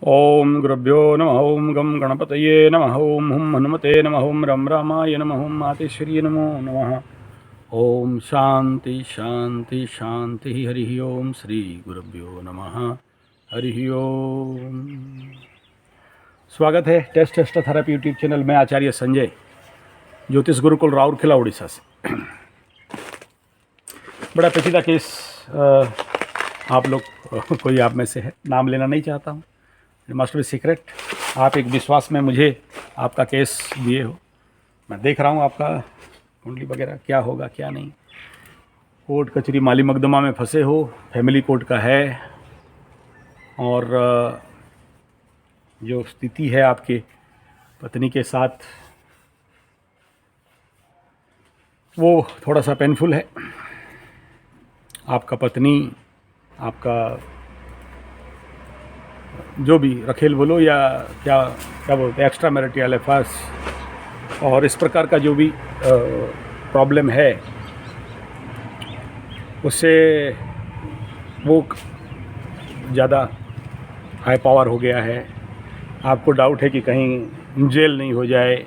ओम गुरुभ्यो नमः। ओम गम गणपतये नमः। ओम हुम हनुमते नमः। ओम रम रामाय नमः। ओम मातेश्वर्यै नमो नमः। ओम शांति शांति शांति। हरि ओम। श्री गुरुभ्यो नमः। हरि ओम। स्वागत है test test therapy YouTube channel में। आचार्य संजय, ज्योतिष गुरुकुल राउरकेला उड़ीसा से। बड़ा पेचीदा केस आप लोग कोई आप में से है, नाम लेना नहीं चाहता हूँ, मस्ट बी सीक्रेट। आप एक विश्वास में मुझे आपका केस दिए हो, मैं देख रहा हूँ आपका कुंडली वगैरह क्या होगा क्या नहीं। कोर्ट कचहरी माली मकदमा में फंसे हो, फैमिली कोर्ट का है, और जो स्थिति है आपके पत्नी के साथ वो थोड़ा सा पेनफुल है। आपका पत्नी, आपका जो भी रखेल बोलो या क्या क्या बोलते हैं, एक्स्ट्रा मैरिटल अफेयर्स और इस प्रकार का जो भी प्रॉब्लम है, उससे वो ज़्यादा हाई पावर हो गया है। आपको डाउट है कि कहीं जेल नहीं हो जाए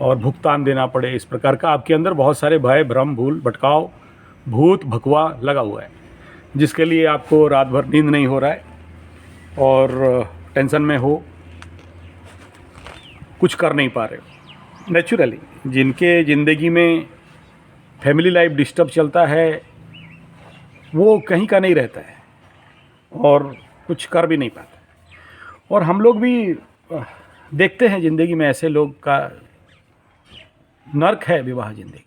और भुगतान देना पड़े, इस प्रकार का आपके अंदर बहुत सारे भय, भ्रम, भूल भटकाव, भूत भकवा लगा हुआ है, जिसके लिए आपको रात भर नींद नहीं हो रहा है और टेंशन में हो, कुछ कर नहीं पा रहे हो। नेचुरली जिनके ज़िंदगी में फैमिली लाइफ डिस्टर्ब चलता है वो कहीं का नहीं रहता है और कुछ कर भी नहीं पाता। और हम लोग भी देखते हैं ज़िंदगी में ऐसे लोग का नर्क है विवाह ज़िंदगी।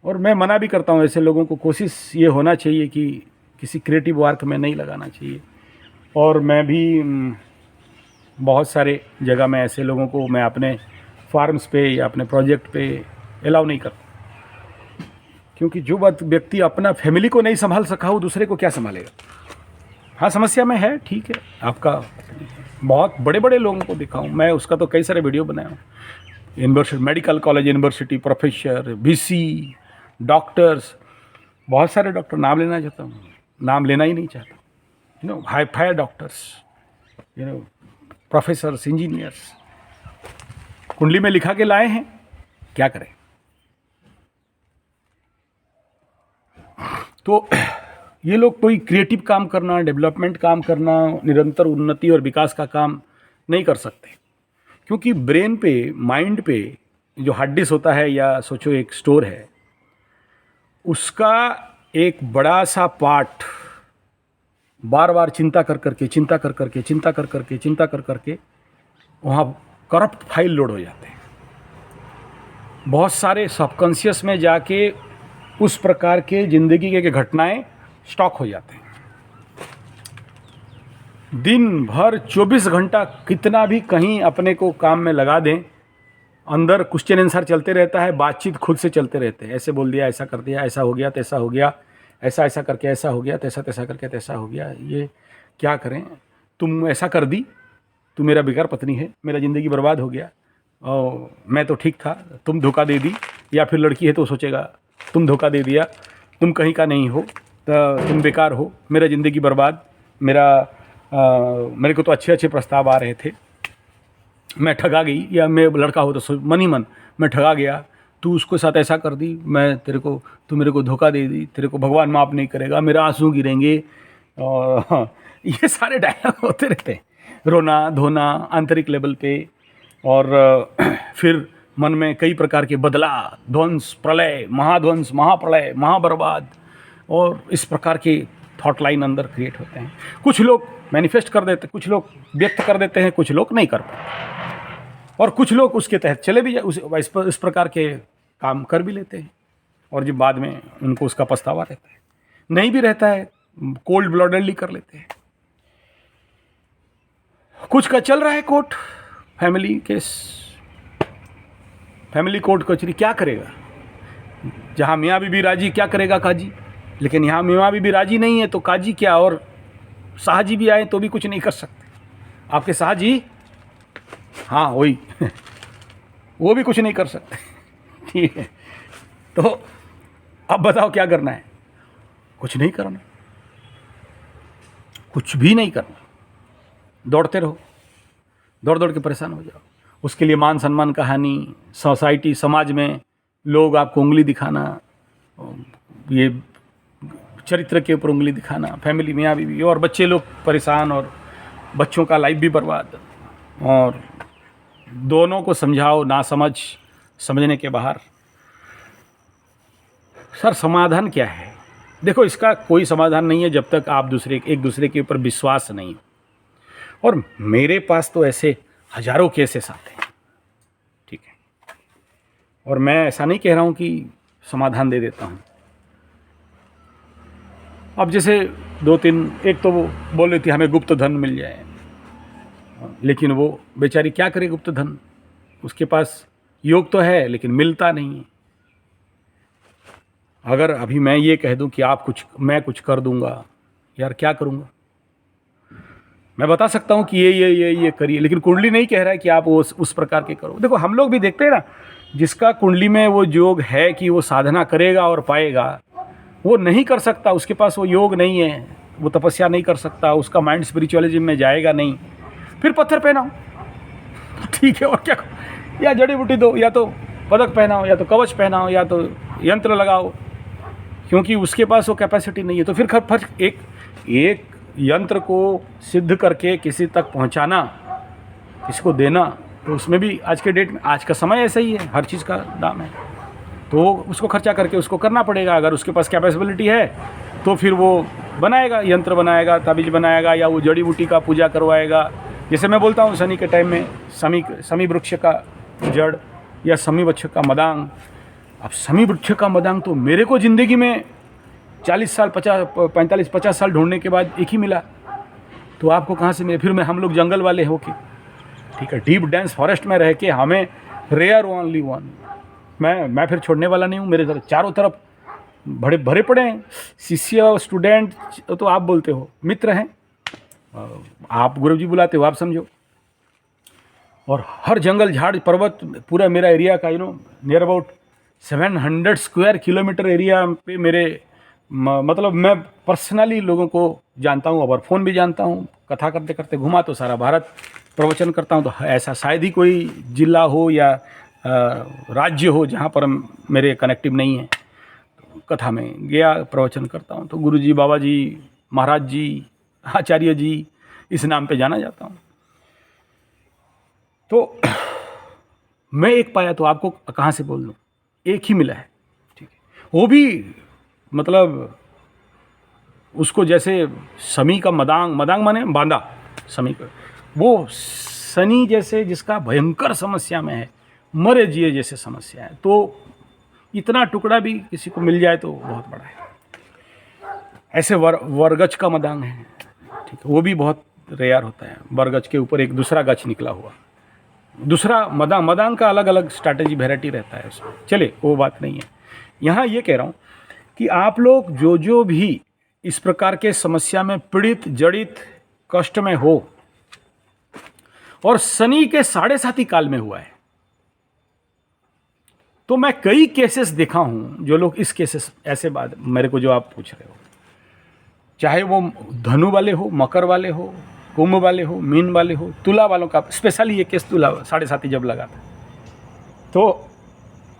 और मैं मना भी करता हूँ ऐसे लोगों को। कोशिश ये होना चाहिए कि किसी क्रिएटिव वर्क में नहीं लगाना चाहिए। और मैं भी बहुत सारे जगह में ऐसे लोगों को मैं अपने फार्म्स पे या अपने प्रोजेक्ट पे अलाउ नहीं करता, क्योंकि जो बात व्यक्ति अपना फैमिली को नहीं संभाल सका वो दूसरे को क्या संभालेगा। हाँ, समस्या में है, ठीक है। आपका बहुत बड़े बड़े लोगों को देखा हूँ मैं, उसका तो कई सारे वीडियो बनाया हूँ। University, medical college, university professor, BC, doctors, बहुत सारे डॉक्टर, नाम लेना चाहता हूँ, नाम लेना ही नहीं चाहता, hi fi doctors, professors, engineers, कुंडली में लिखा के लाए हैं, क्या करें। तो ये लोग कोई क्रिएटिव काम करना, डेवलपमेंट काम करना, निरंतर उन्नति और विकास का काम नहीं कर सकते, क्योंकि ब्रेन पे, माइंड पे जो हार्ड डिस्क होता है, या सोचो एक स्टोर है, उसका एक बड़ा सा पार्ट बार बार चिंता कर करके वहाँ करप्ट फाइल लोड हो जाते हैं। बहुत सारे सबकॉन्शियस में जाके उस प्रकार के ज़िंदगी के घटनाएं स्टॉक हो जाते हैं। दिन भर 24 घंटा कितना भी कहीं अपने को काम में लगा दें, अंदर क्वेश्चन आंसर चलते रहता है, बातचीत खुद से चलते रहते हैं। ऐसे बोल दिया, ऐसा कर दिया, ऐसा हो गया, तैसा हो गया, ऐसा ऐसा करके ऐसा हो गया, तैसा तैसा करके तैसा हो गया, ये क्या करें, तुम ऐसा कर दी, तू मेरा बेकार पत्नी है, मेरा ज़िंदगी बर्बाद हो गया, और मैं तो ठीक था, तुम धोखा दे दी। या फिर लड़की है तो सोचेगा तुम धोखा दे दिया, तुम कहीं का नहीं हो, तो तुम बेकार हो, मेरा ज़िंदगी बर्बाद, मेरे को तो अच्छे अच्छे प्रस्ताव आ रहे थे, मैं ठगा गई। या मैं लड़का हो तो मन ही मन मैं ठगा गया, तू उसके साथ ऐसा कर दी, मैं तू मेरे को धोखा दे दी, तेरे को भगवान माफ़ नहीं करेगा, मेरे आंसू गिरेंगे, और ये सारे डायलॉग होते रहते हैं, रोना धोना आंतरिक लेवल पे। और फिर मन में कई प्रकार के बदला, ध्वंस, प्रलय, महाध्वंस, महाप्रलय, महाबर्बाद, और इस प्रकार के थॉट लाइन अंदर क्रिएट होते हैं। कुछ लोग मैनिफेस्ट कर देते, कुछ लोग व्यक्त कर देते हैं, कुछ लोग नहीं कर पाते, और कुछ लोग उसके तहत चले भी इस प्रकार के काम कर भी लेते हैं, और जब बाद में उनको उसका पछतावा रहता है, नहीं भी रहता है, कोल्ड ब्लडेडली कर लेते हैं। कुछ का चल रहा है court, family case, family court कचहरी, क्या करेगा। जहाँ मियाँ बीबी राजी, क्या करेगा काजी। लेकिन यहाँ मियाँ बीबी राजी नहीं है तो काजी क्या, और शाहजी भी आए तो भी कुछ नहीं कर सकते। आपके शाहजी, हाँ वही वो भी कुछ नहीं कर सकते। ठीक है, तो अब बताओ क्या करना है। कुछ नहीं करना, कुछ भी नहीं करना। दौड़ते रहो, दौड़ दौड़ के परेशान हो जाओ। उसके लिए मान सम्मान का हानि, सोसाइटी समाज में लोग आपको उंगली दिखाना, ये चरित्र के ऊपर उंगली दिखाना, फैमिली मियाँ बीवी और बच्चे लोग परेशान और बच्चों का लाइफ भी बर्बाद। और दोनों को समझाओ, ना समझने के बाहर। सर समाधान क्या है? देखो, इसका कोई समाधान नहीं है जब तक आप एक दूसरे के ऊपर विश्वास नहीं हो। और मेरे पास तो ऐसे हजारों केसेस आते हैं, ठीक है, और मैं ऐसा नहीं कह रहा हूँ कि समाधान दे देता हूँ। अब जैसे 2-3, एक तो वो बोल रही थी हमें गुप्त धन मिल जाए, लेकिन वो बेचारी क्या करे गुप्त धन, उसके पास योग तो है लेकिन मिलता नहीं है। अगर अभी मैं ये कह दूं कि मैं कुछ कर दूंगा, यार क्या करूंगा? मैं बता सकता हूं कि ये करिए, लेकिन कुंडली नहीं कह रहा है कि आप उस प्रकार के करो। देखो, हम लोग भी देखते हैं ना, जिसका कुंडली में वो योग है कि वो साधना करेगा और पाएगा, वो नहीं कर सकता, उसके पास वो योग नहीं है, वो तपस्या नहीं कर सकता, उसका माइंड स्पिरिचुअलिज्म में जाएगा नहीं, फिर पत्थर पहनाओ, ठीक है, और क्या, या जड़ी बूटी दो, या तो पदक पहनाओ, या तो कवच पहनाओ, या तो यंत्र लगाओ, क्योंकि उसके पास वो कैपेसिटी नहीं है। तो फिर एक यंत्र को सिद्ध करके किसी तक पहुंचाना, किसी को देना, तो उसमें भी आज के डेट में, आज का समय ऐसा ही है, हर चीज़ का दाम है, तो उसको खर्चा करके उसको करना पड़ेगा। अगर उसके पास कैपेसिबिलिटी है तो फिर वो बनाएगा, यंत्र बनाएगा, ताबीज बनाएगा, या वो जड़ी बूटी का पूजा करवाएगा। जैसे मैं बोलता हूँ, शनि के टाइम में समी वृक्ष का जड़ या समी वृक्ष का मदांग। अब समी वृक्ष का मदांग तो मेरे को ज़िंदगी में 40 साल 45-50 साल ढूंढने के बाद एक ही मिला, तो आपको कहाँ से मिले? फिर हम लोग जंगल वाले होके, ठीक है, डीप डेंस फॉरेस्ट में रह के हमें रेयर ओनली वन, मैं फिर छोड़ने वाला नहीं हूँ। मेरे चारों तरफ भरे पड़े हैं शिष्य और स्टूडेंट, तो आप बोलते हो मित्र हैं, आप गुरु जी बुलाते हो, आप समझो। और हर जंगल झाड़ पर्वत, पूरा मेरा एरिया का near about 700 square kilometre area पे मेरे मतलब मैं पर्सनली लोगों को जानता हूँ, और फ़ोन भी जानता हूँ। कथा करते करते घुमा तो सारा भारत प्रवचन करता हूँ, तो ऐसा शायद ही कोई जिला हो या राज्य हो जहाँ पर मेरे कनेक्टिव नहीं है। कथा में गया, प्रवचन करता हूँ, तो गुरु जी, बाबा जी, महाराज जी, आचार्य जी, इस नाम पे जाना जाता हूँ। तो मैं एक पाया तो आपको कहाँ से बोल दूँ, एक ही मिला है, ठीक है, वो भी मतलब उसको जैसे समी का मदांग माने बांधा, समी का, वो शनि जैसे जिसका भयंकर समस्या में है, मरे जिए जैसे समस्या है, तो इतना टुकड़ा भी किसी को मिल जाए तो बहुत बड़ा है। ऐसे वरगच का मदांग है, ठीक है, वो भी बहुत रेयर होता है। बरगच के ऊपर एक दूसरा गच निकला हुआ, दूसरा मदांग का अलग अलग स्ट्रैटेजी वेराइटी रहता है उसमें। चले, वो बात नहीं है। यहाँ ये कह रहा हूँ कि आप लोग जो भी इस प्रकार के समस्या में पीड़ित, जड़ित, कष्ट में हो, और शनि के 7.5 काल में हुआ है, तो मैं कई केसेस देखा हूं, जो लोग इस केसेस ऐसे बात मेरे को जो आप पूछ रहे हो, चाहे वो धनु वाले हो, मकर वाले हो, कुंभ वाले हो, मीन वाले हो, तुला वालों का स्पेशली ये केस तुला 7.5 जब लगा था, तो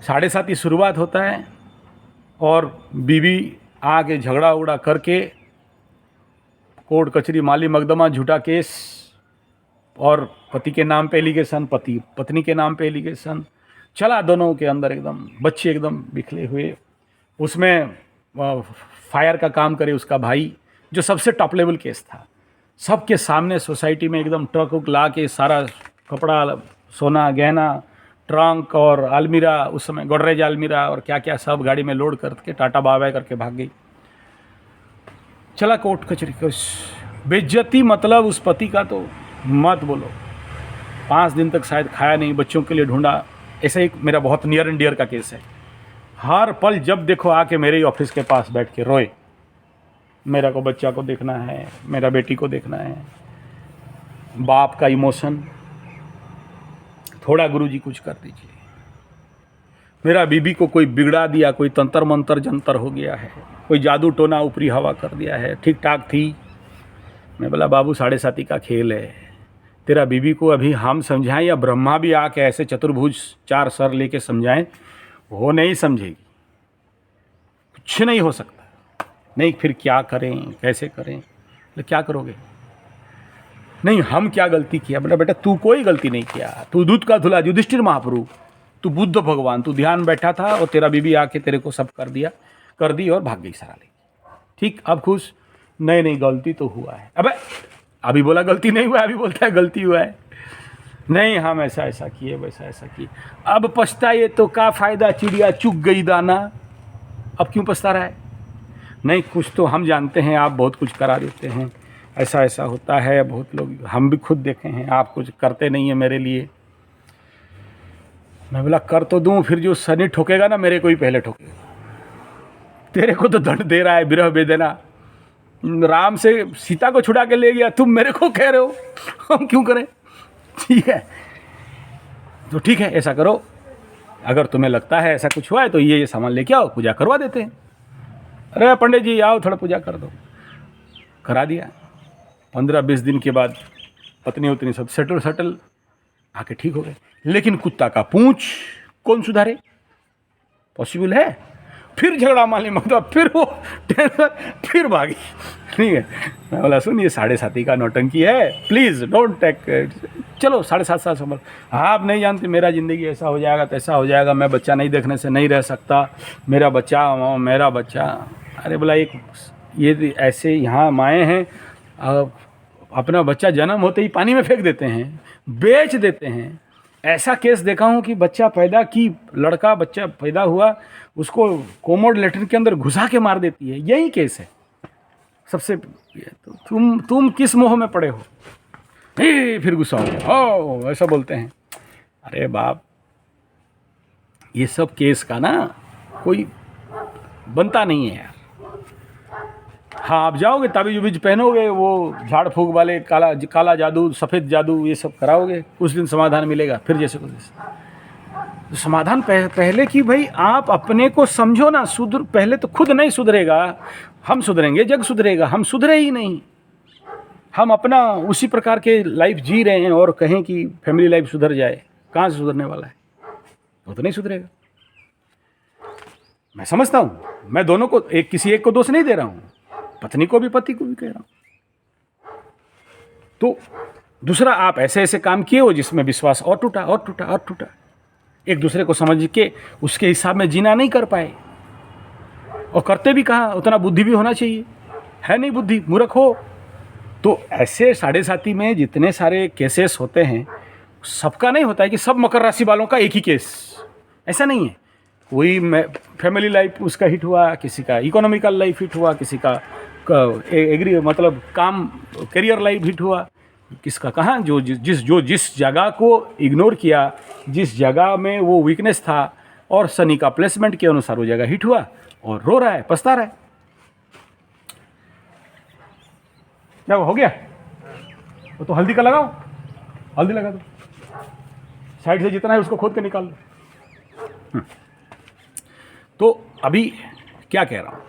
7.5 शुरुआत होता है, और बीवी आके झगड़ा उगड़ा करके कोर्ट कचहरी, माली मकदमा, झूठा केस, और पति के नाम पे एलिगेशन, पत्नी के नाम पे एलिगेशन चला, दोनों के अंदर एकदम बच्चे एकदम बिखरे हुए। उसमें फायर का काम करे उसका भाई, जो सबसे टॉप लेवल केस था, सबके सामने सोसाइटी में एकदम ट्रक उक ला के सारा कपड़ा, सोना, गहना, ट्रंक और अलमीरा, उस समय गोडरेज अलमीरा और क्या क्या सब गाड़ी में लोड करके टाटा बाय करके भाग गई। चला कोर्ट कचहरी, बेइज्जती मतलब उस पति का तो मत बोलो। 5 दिन तक शायद खाया नहीं, बच्चों के लिए ढूंढा। ऐसा एक मेरा बहुत नियर एंड डियर का केस है। हर पल जब देखो आके मेरे ही ऑफिस के पास बैठ के रोए, मेरा को बच्चा को देखना है, मेरा बेटी को देखना है, बाप का इमोशन, थोड़ा गुरुजी कुछ कर दीजिए, मेरा बीबी को कोई बिगड़ा दिया, कोई तंत्र मंत्र जंतर हो गया है, कोई जादू टोना ऊपरी हवा कर दिया है, ठीक ठाक थी। मैं बोला बाबू 7.5 का खेल है, तेरा बीबी को अभी हम समझाएं या ब्रह्मा भी आके ऐसे चतुर्भुज 4 सर लेके समझाएं, वो नहीं समझेगी, कुछ नहीं हो सकता। नहीं फिर क्या करें, कैसे करें, तो क्या करोगे? नहीं हम क्या गलती किया? बोला बेटा तू कोई गलती नहीं किया, तू दूध का धुला युधिष्ठिर महाप्रभु, तू बुद्ध भगवान, तू ध्यान बैठा था और तेरा बीबी आके तेरे को सब कर दी और भाग गई सारा लेके। ठीक, अब खुश? नहीं गलती तो हुआ है। अबे अभी बोला गलती नहीं हुआ, अभी बोलता है गलती हुआ है। नहीं हम ऐसा ऐसा किए, वैसा ऐसा किए, अब पछताए तो क्या फ़ायदा, चिड़िया चुग गई दाना, अब क्यों पछता रहा है? नहीं कुछ तो हम जानते हैं, आप बहुत कुछ करा देते हैं, ऐसा ऐसा होता है, बहुत लोग, हम भी खुद देखे हैं, आप कुछ करते नहीं हैं मेरे लिए। मैं बोला कर तो दूं, फिर जो शनि ठोकेगा ना मेरे को ही पहले ठोकेगा। तेरे को तो दंड दे रहा है विरह वेदना, राम से सीता को छुड़ा के ले गया, तुम मेरे को कह रहे हो हम क्यों करें? ठीक है तो ठीक है, ऐसा करो, अगर तुम्हें लगता है ऐसा कुछ हुआ है तो ये सामान लेके आओ, पूजा करवा देते हैं। अरे पंडित जी आओ थोड़ा पूजा कर दो, करा दिया। 15-20 दिन के बाद पत्नी उतनी सब सेटल आके ठीक हो गए। लेकिन कुत्ता का पूंछ कौन सुधारे? पॉसिबल है? फिर झगड़ा माली मतलब, फिर वो फिर भागी। ठीक है, मैं बोला सुन ये 7.5 का नौटंकी है, प्लीज़ डोंट टेक, चलो 7.5 साल संभल। हाँ आप नहीं जानते मेरा ज़िंदगी ऐसा हो जाएगा तैसा हो जाएगा, मैं बच्चा नहीं देखने से नहीं रह सकता, मेरा बच्चा। अरे बोला एक ये ऐसे यहाँ माएँ हैं, अपना बच्चा जन्म होते ही पानी में फेंक देते हैं, बेच देते हैं। ऐसा केस देखा हूँ कि बच्चा पैदा की, लड़का बच्चा पैदा हुआ, उसको कोमोड लेटरिन के अंदर घुसा के मार देती है, यही केस है सबसे। तो तुम किस मोह में पड़े हो? फिर गुस्सा हो गया, ओ ऐसा बोलते हैं। अरे बाप, ये सब केस का ना कोई बनता नहीं है यार। हाँ आप जाओगे ताबीज उबीज पहनोगे, वो झाड़ फूक वाले काला जादू सफ़ेद जादू ये सब कराओगे, उस दिन समाधान मिलेगा। फिर जैसे कुछ तो समाधान पहले कि भाई आप अपने को समझो ना, पहले तो खुद नहीं सुधरेगा, हम सुधरेंगे जग सुधरेगा, हम सुधरे ही नहीं। हम अपना उसी प्रकार के लाइफ जी रहे हैं और कहें कि फैमिली लाइफ सुधर जाए, कहाँ से सुधरने वाला है? वो तो नहीं सुधरेगा। मैं समझता हूँ, मैं दोनों को किसी एक को दोष नहीं दे रहा हूँ, पत्नी को भी पति को भी कह रहा हूँ। तो दूसरा, आप ऐसे ऐसे काम किए हो जिसमें विश्वास और टूटा, एक दूसरे को समझ के उसके हिसाब में जीना नहीं कर पाए, और करते भी कहाँ, उतना बुद्धि भी होना चाहिए, है नहीं बुद्धि, मूर्ख हो। तो ऐसे 7.5 में जितने सारे केसेस होते हैं, सबका नहीं होता है कि सब मकर राशि वालों का एक ही केस, ऐसा नहीं है। कोई फैमिली लाइफ उसका हिट हुआ, किसी का इकोनॉमिकल लाइफ हिट हुआ, किसी का एग्री मतलब काम करियर लाइफ हिट हुआ, किसका कहाँ, जो जिस जगह को इग्नोर किया, जिस जगह में वो वीकनेस था और शनि का प्लेसमेंट के अनुसार वो जगह हिट हुआ, और रो रहा है, पछता रहा है। क्या हो गया? तो हल्दी का लगाओ, हल्दी लगा दो, साइड से जितना है उसको खोद के निकाल लो। तो अभी क्या कह रहा हूँ,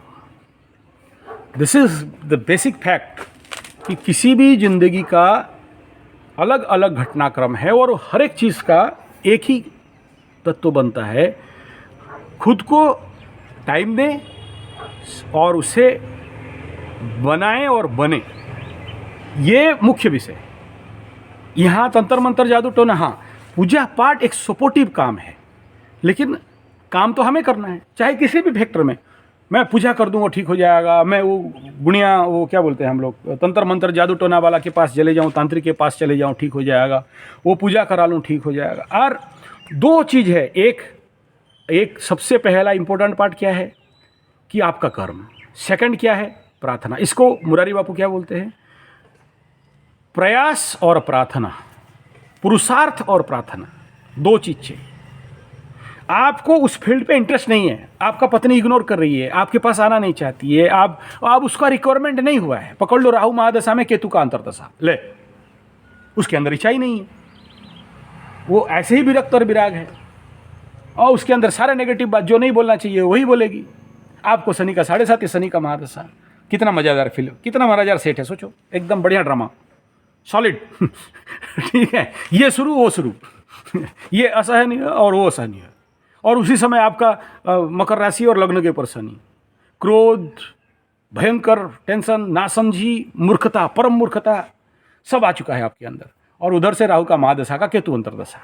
this is the basic fact कि किसी भी जिंदगी का अलग अलग घटनाक्रम है और हर एक चीज़ का एक ही तत्व बनता है। खुद को टाइम दें और उसे बनाएं और बने, ये मुख्य विषय। यहाँ तंत्र मंत्र जादू टोना, हाँ पूजा पाठ एक सपोर्टिव काम है, लेकिन काम तो हमें करना है। चाहे किसी भी फैक्टर में मैं पूजा कर दूँ वो ठीक हो जाएगा, मैं वो गुणिया वो क्या बोलते हैं हम लोग, तंत्र मंत्र जादू टोना वाला के पास चले जाऊँ, तांत्रिक के पास चले जाऊँ ठीक हो जाएगा, वो पूजा करा लूँ ठीक हो जाएगा। और दो चीज़ है, एक सबसे पहला इंपॉर्टेंट पार्ट क्या है कि आपका कर्म, सेकंड क्या है प्रार्थना। इसको मुरारी बापू क्या बोलते हैं, प्रयास और प्रार्थना, पुरुषार्थ और प्रार्थना, दो चीज़ चाहिए। आपको उस फील्ड पे इंटरेस्ट नहीं है, आपका पत्नी इग्नोर कर रही है, आपके पास आना नहीं चाहती है, आप उसका रिक्वायरमेंट नहीं हुआ है, पकड़ लो राहु महादशा में केतु का अंतरदशा, ले उसके अंदर इच्छा ही नहीं है, वो ऐसे ही विरक्त और विराग है, और उसके अंदर सारे नेगेटिव बात जो नहीं बोलना चाहिए वही बोलेगी। आपको शनि का 7.5, शनि का महादशा, कितना मज़ेदार फिल्म, कितना मज़ेदार सेट है, सोचो एकदम बढ़िया ड्रामा। सॉलिड ठीक है, ये शुरू वो शुरू ये असहनीय और वो असहनीय, और उसी समय आपका मकर राशि और लग्न के ऊपर शनि, क्रोध, भयंकर टेंशन, नासमझी, मूर्खता, परम मूर्खता सब आ चुका है आपके अंदर, और उधर से राहु का महादशा का केतु अंतरदशा।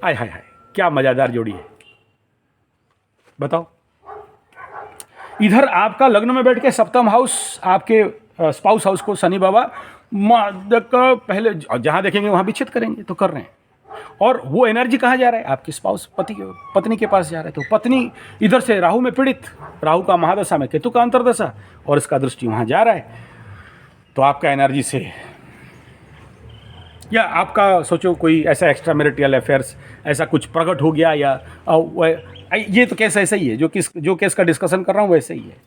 आय हाय हाय, क्या मजादार जोड़ी है बताओ। इधर आपका लग्न में बैठ के सप्तम हाउस, आपके स्पाउस हाउस को शनि बाबा पहले जहां देखेंगे वहां विच्छेद करेंगे, तो कर रहे हैं। और वो एनर्जी कहाँ जा रहा है, आपके स्पाउस पत्नी के पास जा रहा है, तो पत्नी इधर से राहु में पीड़ित, राहु का महादशा में केतु का अंतरदशा, और इसका दृष्टि वहां जा रहा है, तो आपका एनर्जी से, या आपका सोचो कोई ऐसा एक्स्ट्रा मैरिटल अफेयर्स ऐसा कुछ प्रकट हो गया, या ये तो केस ऐसा ही है, जो केस का डिस्कशन कर रहा हूँ वैसे ही है।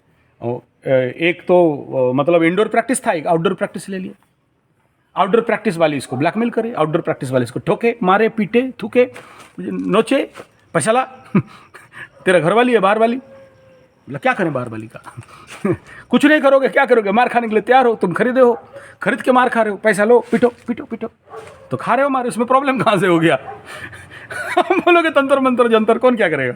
एक तो मतलब इंडोर प्रैक्टिस था, एक आउटडोर प्रैक्टिस ले लिया। आउटडोर प्रैक्टिस वाली इसको ब्लैकमेल करे, आउटडोर प्रैक्टिस वाली इसको ठोके, मारे, पीटे, थूके, नोचे, पैसा ला तेरा घर वाली है बाहर वाली, बोला क्या करें बाहर वाली का कुछ नहीं करोगे, क्या करोगे, मार खाने के लिए तैयार हो, तुम खरीदे हो, खरीद के मार खा रहे हो, पैसा लो, पीटो पीटो पीटो, तो खा रहे हो मार, उसमें प्रॉब्लम कहाँ से हो गया हम बोलोगे तंत्र मंत्र जंतर, कौन क्या करेगा,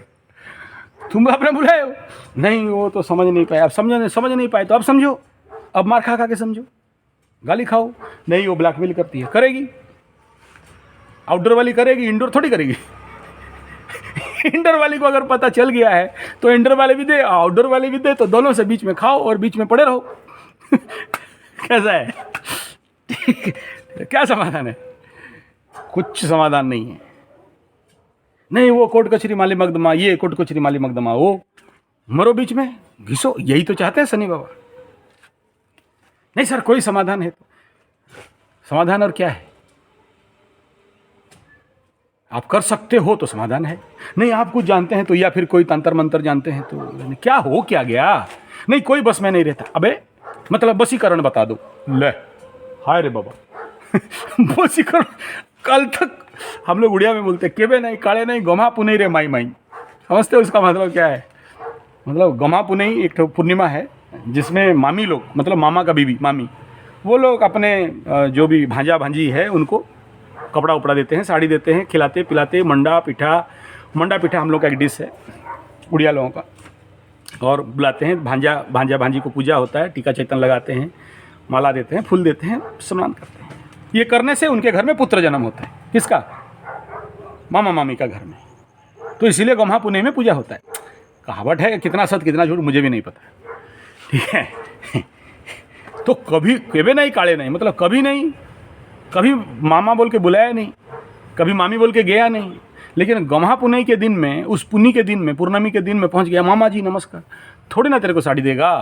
तुम आपने बुलाए हो, नहीं वो तो समझ नहीं पाए, आप समझ नहीं पाए तो आप समझो, अब मार खा के समझो, गाली खाओ, नहीं वो ब्लैकमेल करती है, करेगी, आउटडोर वाली करेगी, इंडोर थोड़ी करेगी इंडोर वाली को अगर पता चल गया है तो इंडोर वाले भी दे, आउटडोर वाले भी दे, तो दोनों से बीच में खाओ और बीच में पड़े रहो कैसा है ठीक है, क्या समाधान है, कुछ समाधान नहीं है। नहीं वो कोर्ट कचहरी माली मकदमा, ये कोर्ट कचहरी माली मकदमा, वो मरो बीच में घिसो, यही तो चाहते हैं शनि बाबा। नहीं सर कोई समाधान है, तो समाधान और क्या है, आप कर सकते हो तो समाधान है, नहीं आप कुछ जानते हैं तो, या फिर कोई तंत्र मंत्र जानते हैं तो, क्या हो क्या गया, नहीं कोई बस में नहीं रहता, अबे मतलब बसीकरण बता दो, ले हाय रे बाबा बसीकरण, कल तक हम लोग उड़िया में बोलते केबे नहीं, काले नहीं, गमा पुनई रे माई माई, समझते हो इसका मतलब क्या है, मतलब गमा पुनई एक तो पूर्णिमा है जिसमें मामी लोग, मतलब मामा का बीवी मामी, वो लोग अपने जो भी भांजा भांजी है उनको कपड़ा उपड़ा देते हैं, साड़ी देते हैं, खिलाते पिलाते, मंडा पीठा हम लोग का एक डिश है उड़िया लोगों का, और बुलाते हैं, भांजा भांजी को पूजा होता है, टीका चैतन लगाते हैं, माला देते हैं, फूल देते हैं, स्नान करते हैं। ये करने से उनके घर में पुत्र जन्म होता है, किसका, मामा मामी का घर में, तो इसीलिए गम्हा पुणे में पूजा होता है। कहावत है, कितना सत्य कितना झूठ मुझे भी नहीं पता, ठीक है तो कभी केबे नहीं काले नहीं, मतलब कभी नहीं, कभी मामा बोल के बुलाया नहीं, कभी मामी बोल के गया नहीं, लेकिन गम्हा पुनई के दिन में, उस पुन्नी के दिन में, पूर्णमी के दिन में पहुंच गया, मामा जी नमस्कार, थोड़ी ना तेरे को साड़ी देगा,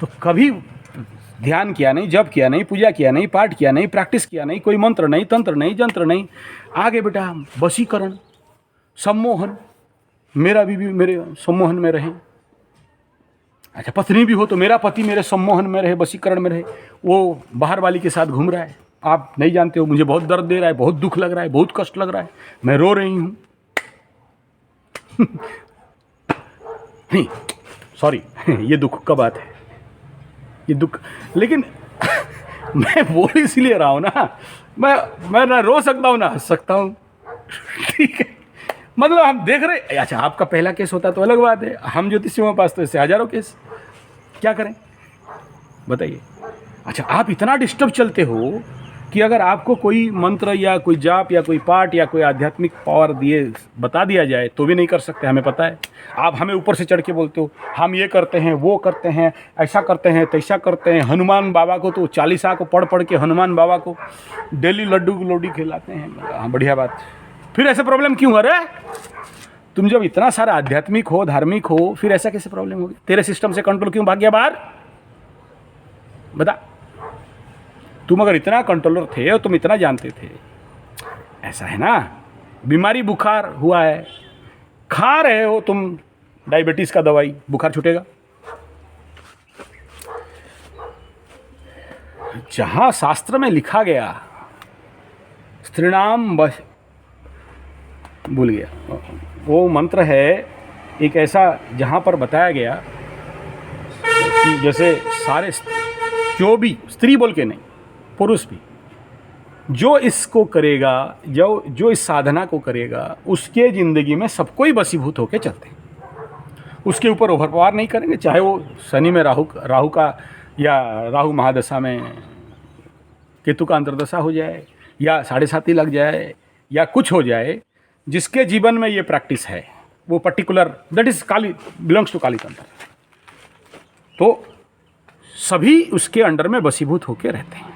तो कभी ध्यान किया नहीं, जप किया नहीं, पूजा किया नहीं, पाठ किया नहीं, प्रैक्टिस किया नहीं, कोई मंत्र नहीं, तंत्र नहीं, जंत्र नहीं, आगे बेटा वशीकरण, सम्मोहन, मेरा बीवी मेरे सम्मोहन में रहे, अच्छा पत्नी भी हो तो मेरा पति मेरे सम्मोहन में रहे, वशीकरण में रहे, वो बाहर वाली के साथ घूम रहा है, आप नहीं जानते हो, मुझे बहुत दर्द दे रहा है, बहुत दुख लग रहा है, बहुत कष्ट लग रहा है, मैं रो रही हूँ नहीं सॉरी ये दुख का बात है, ये दुख, लेकिन मैं बोल इसलिए रहा हूँ ना, मैं ना रो सकता हूँ ना हंस सकता हूँ ठीक है, मतलब हम देख रहे, अच्छा आपका पहला केस होता तो अलग बात है, हम ज्योतिषियों के पास तो ऐसे हजारों केस, क्या करें बताइए। अच्छा आप इतना डिस्टर्ब चलते हो कि अगर आपको कोई मंत्र या कोई जाप या कोई पाठ या कोई आध्यात्मिक पावर बता दिया जाए तो भी नहीं कर सकते, हमें पता है। आप हमें ऊपर से चढ़ के बोलते हो हम ये करते हैं, वो करते हैं, ऐसा करते हैं, तैसा करते हैं, हनुमान बाबा को तो 40 को पढ़ के हनुमान बाबा को डेली लड्डू लोडी खिलाते हैं, हाँ बढ़िया बात, फिर ऐसे प्रॉब्लम क्यों हो रहा है, तुम जब इतना सारा आध्यात्मिक हो, धार्मिक हो, फिर ऐसा कैसे प्रॉब्लम होगी, तेरे सिस्टम से कंट्रोल क्यों भाग गया बाहर, बता। तुम अगर इतना कंट्रोलर थे और तुम इतना जानते थे, ऐसा है ना, बीमारी बुखार हुआ है, खा रहे हो तुम डायबिटीज का दवाई, बुखार छूटेगा, जहां शास्त्र में लिखा गया स्त्रीणाम भूल गया वो मंत्र है एक ऐसा, जहां पर बताया गया कि जैसे सारे जो भी, स्त्री बोल के नहीं, पुरुष भी जो इसको करेगा, जो इस साधना को करेगा, उसके ज़िंदगी में सबको ही वशीभूत होकर चलते हैं। उसके ऊपर ओवर पावर नहीं करेंगे, चाहे वो शनि में राहु का, या राहु महादशा में केतु का अंतर्दशा हो जाए, या 7.5 लग जाए, या कुछ हो जाए। जिसके जीवन में ये प्रैक्टिस है वो particular, that is Kali, belongs to Kali तंत्र, तो सभी उसके अंडर में वशीभूत होकर रहते हैं।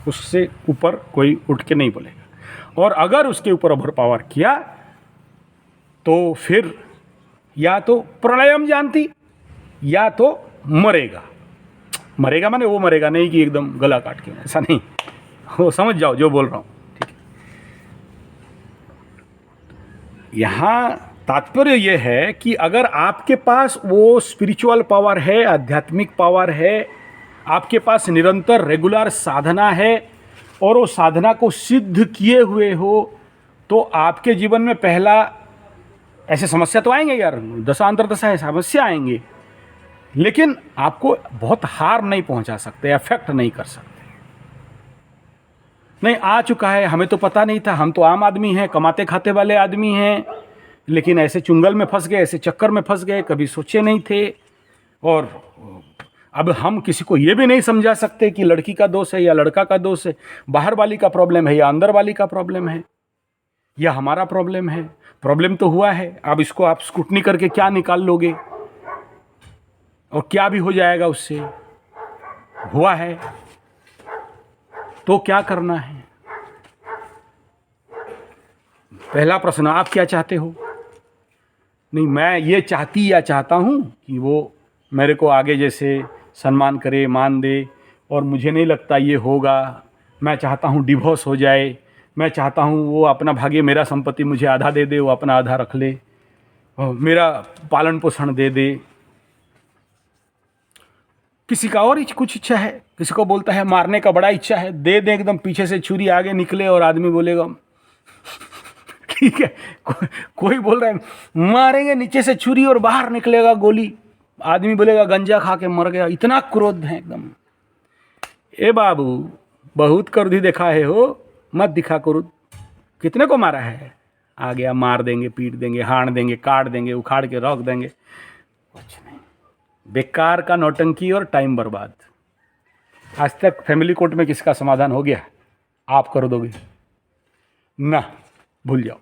उससे ऊपर कोई उठ के नहीं बोलेगा। और अगर उसके ऊपर ओवर पावर किया तो फिर या तो प्रलयम जानती, या तो मरेगा। मरेगा माने वो मरेगा नहीं कि एकदम गला काट के, ऐसा नहीं हो, समझ जाओ जो बोल रहा हूँ, ठीक है। यहाँ तात्पर्य ये है कि अगर आपके पास वो स्पिरिचुअल पावर है, आध्यात्मिक पावर है, आपके पास निरंतर रेगुलर साधना है, और वो साधना को सिद्ध किए हुए हो, तो आपके जीवन में पहला, ऐसे समस्या तो आएंगे यार, दशा अंतर्दशा है, समस्या आएंगे, लेकिन आपको बहुत हार्म नहीं पहुंचा सकते, अफेक्ट नहीं कर सकते। नहीं, आ चुका है, हमें तो पता नहीं था, हम तो आम आदमी हैं, कमाते खाते वाले आदमी हैं, लेकिन ऐसे चुंगल में फंस गए, ऐसे चक्कर में फंस गए, कभी सोचे नहीं थे। और अब हम किसी को ये भी नहीं समझा सकते कि लड़की का दोष है या लड़का का दोष है, बाहर वाली का प्रॉब्लम है या अंदर वाली का प्रॉब्लम है, या हमारा प्रॉब्लम है। प्रॉब्लम तो हुआ है, अब इसको आप स्क्रूटनी करके क्या निकाल लोगे, और क्या भी हो जाएगा उससे। हुआ है तो क्या करना है? पहला प्रश्न, आप क्या चाहते हो? नहीं, मैं ये चाहती या चाहता हूँ कि वो मेरे को आगे जैसे सम्मान करे, मान दे, और मुझे नहीं लगता ये होगा। मैं चाहता हूँ डिवोर्स हो जाए, मैं चाहता हूँ वो अपना भाग्य, मेरा संपत्ति मुझे आधा दे दे, वो अपना आधा रख ले, और मेरा पालन पोषण दे दे। किसी का और कुछ इच्छा है, किसी को बोलता है मारने का बड़ा इच्छा है, दे दे एकदम, पीछे से छुरी आगे निकले और आदमी बोलेगा ठीक है। कोई बोल रहा है मारेंगे, नीचे से छुरी और बाहर निकलेगा गोली, आदमी बोलेगा गंजा खा के मर गया। इतना क्रोध है एकदम। ए बाबू, बहुत क्रोधी देखा है हो, मत दिखा क्रोध। कितने को मारा है? आ गया, मार देंगे, पीट देंगे, हाण देंगे, काट देंगे, उखाड़ के रख देंगे। कुछ नहीं, बेकार का नौटंकी और टाइम बर्बाद। आज तक फैमिली कोर्ट में किसका समाधान हो गया? आप कर दोगे ना, भूल जाओ।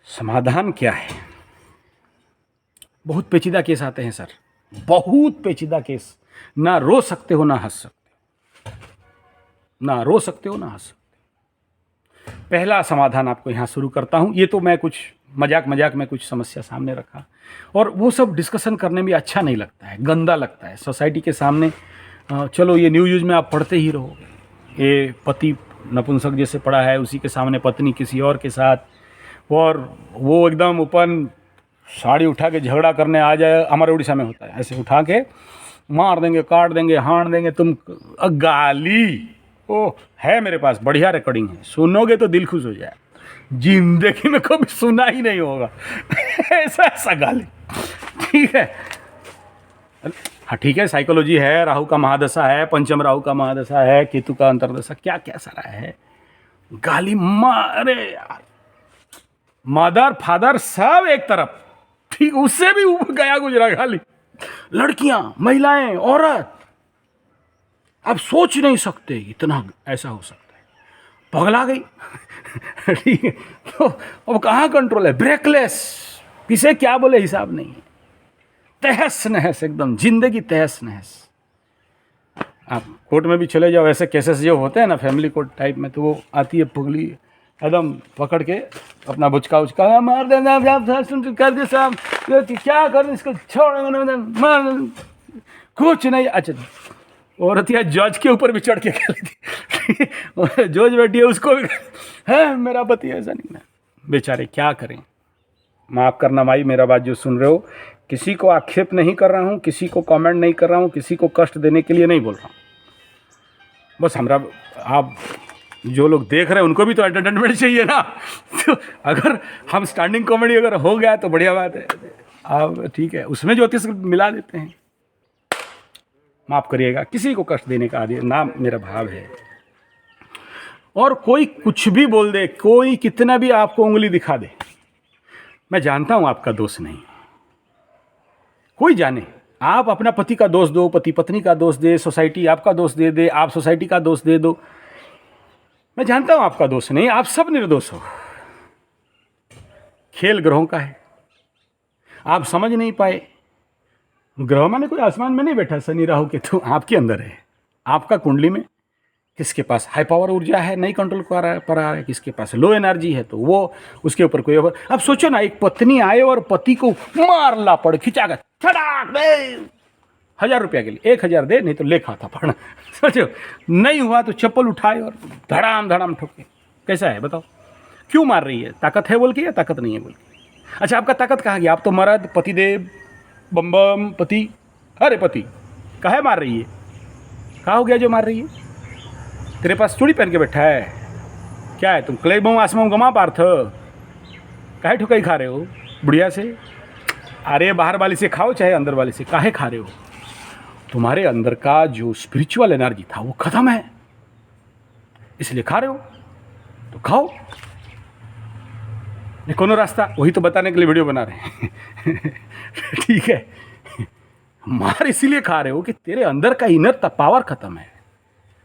समाधान क्या है? बहुत पेचीदा केस आते हैं सर, बहुत पेचीदा केस। ना रो सकते हो ना हंस सकते, ना रो सकते हो ना हंस सकते। पहला समाधान आपको यहाँ शुरू करता हूँ। ये तो मैं कुछ मजाक में कुछ समस्या सामने रखा, और वो सब डिस्कशन करने में अच्छा नहीं लगता है, गंदा लगता है सोसाइटी के सामने। चलो, ये न्यूज़ में आप पढ़ते ही रहोगे, ये पति नपुंसक जैसे पड़ा है, उसी के सामने पत्नी किसी और के साथ, और वो एकदम ओपन साड़ी उठा के झगड़ा करने आ जाए। हमारे उड़ीसा में होता है, ऐसे उठा के मार देंगे, काट देंगे, हाण देंगे। तुम गाली, ओ है मेरे पास बढ़िया रिकॉर्डिंग है, सुनोगे तो दिल खुश हो जाए। जिंदगी में कभी सुना ही नहीं होगा ऐसा गाली, ठीक है। हाँ ठीक है, साइकोलॉजी है, राहु का महादशा है, पंचम राहु का महादशा है, केतु का अंतर्दशा, क्या क्या सारा है। गाली मारे यार, मदर फादर सब एक तरफ, ठीक, उससे भी ऊपर गया गुजरा गाली। लड़कियां, महिलाएं, औरत, आप सोच नहीं सकते इतना ऐसा हो सकता है। पगला गई ठीक है, तो अब कहाँ कंट्रोल है? ब्रेकलेस, किसे क्या बोले हिसाब नहीं है, तहस नहस एकदम, जिंदगी तहस नहस। आप कोर्ट में भी चले जाओ, ऐसे केसेस जो होते हैं ना फैमिली कोर्ट टाइप में, तो वो आती है पुगली एकदम पकड़ के अपना बुचका उचका मार देना, कर दे साहब, क्या कर इसको, छोड़, मार, कुछ नहीं। अच्छा, औरत या जज के ऊपर भी चढ़ के खेली थी जज बैठी है, उसको भी है मेरा पति ऐसा नहीं ना। बेचारे क्या करें। माफ़ करना भाई, मेरा बात जो सुन रहे हो, किसी को आक्षेप नहीं कर रहा हूँ, किसी को कमेंट नहीं कर रहा हूँ, किसी को कष्ट देने के लिए नहीं बोल रहा हूँ। बस हमरा, आप जो लोग देख रहे हैं उनको भी तो एंटरटेनमेंट चाहिए ना तो अगर हम स्टैंडिंग कॉमेडी अगर हो गया तो बढ़िया बात है। आप ठीक है, उसमें ज्योतिष मिला देते हैं। माफ़ करिएगा, किसी को कष्ट देने का आदि ना मेरा भाव है। और कोई कुछ भी बोल दे, कोई कितना भी आपको उंगली दिखा दे, मैं जानता हूं आपका दोष नहीं। कोई जाने, आप अपना पति का दोष दो, पति पत्नी का दोष दे, सोसाइटी आपका दोष दे दे, आप सोसाइटी का दोष दे दो, मैं जानता हूं आपका दोष नहीं, आप सब निर्दोष हो। खेल ग्रहों का है, आप समझ नहीं पाए। ग्रह माने कोई आसमान में नहीं बैठा, शनि राहु केतु आपके अंदर है। आपका कुंडली में किसके पास हाई पावर ऊर्जा है, नहीं कंट्रोल कर रहा है, किसके पास लो एनर्जी है, तो वो उसके ऊपर कोई ओवर। अब सोचो ना, एक पत्नी आए और पति को मार ला पड़, खिंचा कर छड़ाक दे, 1000 रुपया के लिए 1000 दे, नहीं तो ले खाता पड़। सोचो, नहीं हुआ तो चप्पल उठाए और धड़ाम धड़ाम ठोके। कैसा है बताओ? क्यों मार रही है? ताकत है बोल के या ताकत नहीं है बोल के? अच्छा, आपका ताकत कहाँ गया? आप तो मर्द, पतिदेव, बम बम पति, अरे पति काहे मार रही है? कहाँ हो गया जो मार रही है? तेरे पास चूड़ी पहन के बैठा है क्या है? तुम क्ले बम आसमां गमा पार्थ, काहे ठुकाई खा रहे हो बुढ़िया से? अरे बाहर वाली से खाओ चाहे अंदर वाली से, काहे खा रहे हो? तुम्हारे अंदर का जो स्पिरिचुअल एनर्जी था वो खत्म है, इसलिए खा रहे हो, तो खाओ। ये कौन रास्ता, वही तो बताने के लिए वीडियो बना रहे हैं। ठीक है, मार इसीलिए खा रहे हो कि तेरे अंदर का इनर पावर खत्म है,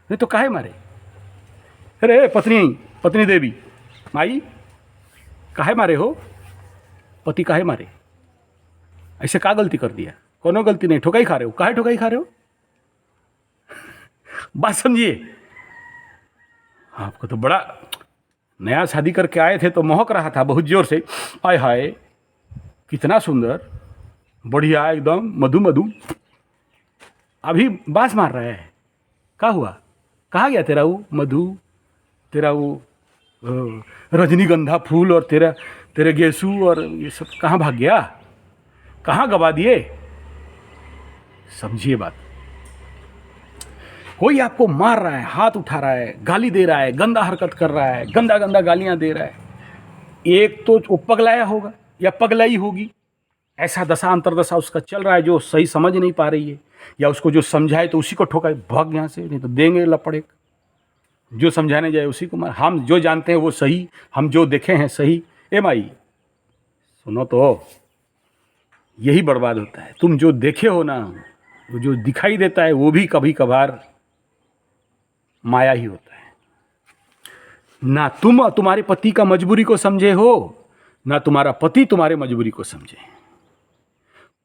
नहीं तो काहे मारे? अरे पत्नी देवी माई, काहे मारे हो? पति काहे मारे? ऐसे का गलती कर दिया? कोनो गलती नहीं, ठोकाई खा रहे हो। काहे ठोकाई खा रहे हो? बात समझिए। आपको तो बड़ा, नया शादी करके आए थे तो महक रहा था बहुत जोर से, हाय हाय कितना सुंदर, बढ़िया एकदम मधु मधु, अभी बास मार रहा है। क्या हुआ? कहाँ गया तेरा वो मधु, तेरा वो रजनीगंधा फूल और तेरे गेसू और ये सब कहाँ भाग गया? कहाँ गवा दिए? समझिए बात। कोई आपको मार रहा है, हाथ उठा रहा है, गाली दे रहा है, गंदा हरकत कर रहा है, गंदा गंदा गालियां दे रहा है, एक तो वो पगलाया होगा या पगलाई होगी, ऐसा दशा अंतरदशा उसका चल रहा है जो सही समझ नहीं पा रही है, या उसको जो समझाए तो उसी को ठोकाए, भाग यहाँ से, नहीं तो देंगे लपड़े। जो समझाने जाए उसी को मार। हम जो जानते हैं वो सही, हम जो देखे हैं सही। ए माई सुनो तो, यही बर्बाद होता है। तुम जो देखे हो ना, वो जो दिखाई देता है वो भी कभी कभार माया ही होता है। ना तुम तुम्हारे पति का मजबूरी को समझे हो, ना तुम्हारा पति तुम्हारे मजबूरी को समझे।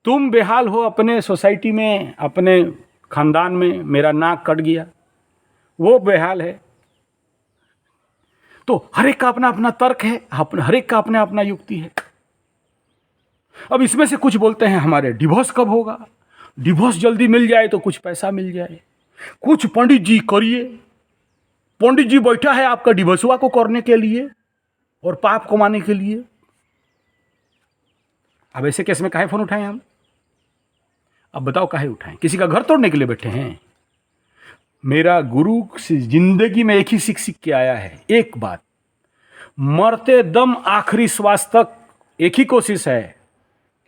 तुम बेहाल हो अपने सोसाइटी में, अपने खानदान में, मेरा नाक कट गया, वो बेहाल है। तो हर एक का अपना अपना तर्क है, हर एक का अपना अपना युक्ति है। अब इसमें से कुछ बोलते हैं हमारे डिवोर्स कब होगा, डिवोर्स जल्दी मिल जाए तो कुछ पैसा मिल जाए, कुछ पंडित जी करिए, पंडित जी बैठा है आपका डिवोर्सवा को करने के लिए और पाप कमाने के लिए। अब ऐसे केस में काहे फोन उठाएं हम? अब बताओ काहे उठाएं? किसी का घर तोड़ने के लिए बैठे हैं? मेरा गुरु जिंदगी में एक ही सीख के आया है, एक बात, मरते दम आखिरी श्वास तक एक ही कोशिश है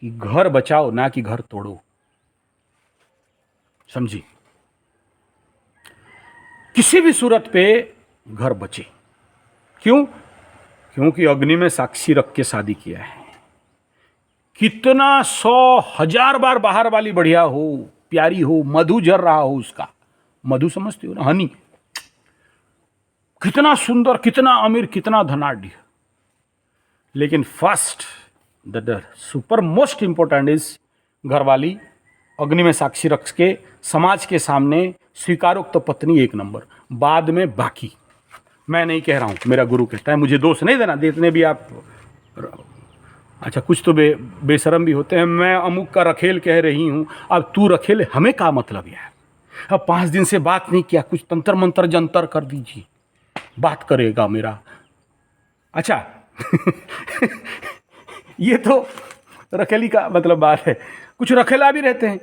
कि घर बचाओ, ना कि घर तोड़ो। समझी? किसी भी सूरत पे घर बचे। क्यों? क्योंकि अग्नि में साक्षी रख के शादी किया है। कितना 100,000 बार बाहर वाली बढ़िया हो, प्यारी हो, मधु झर रहा हो उसका, मधु समझते हो ना, हनी, कितना सुंदर, कितना अमीर, कितना धनाढ़, लेकिन first the super most important is घरवाली, अग्नि में साक्षी रख के समाज के सामने स्वीकारोक्त तो पत्नी एक नंबर, बाद में बाकी। मैं नहीं कह रहा हूं, मेरा गुरु कहता है, मुझे दोष नहीं देना, जितने भी आप, अच्छा कुछ तो बेशरम भी होते हैं। मैं अमुक का रखेल कह रही हूं, अब तू रखेल, हमें क्या मतलब यार? अब 5 दिन से बात नहीं किया, कुछ तंत्र मंत्र जंतर कर दीजिए, बात करेगा मेरा। अच्छा ये तो रखेली का मतलब बात है। कुछ रखेला भी रहते हैं,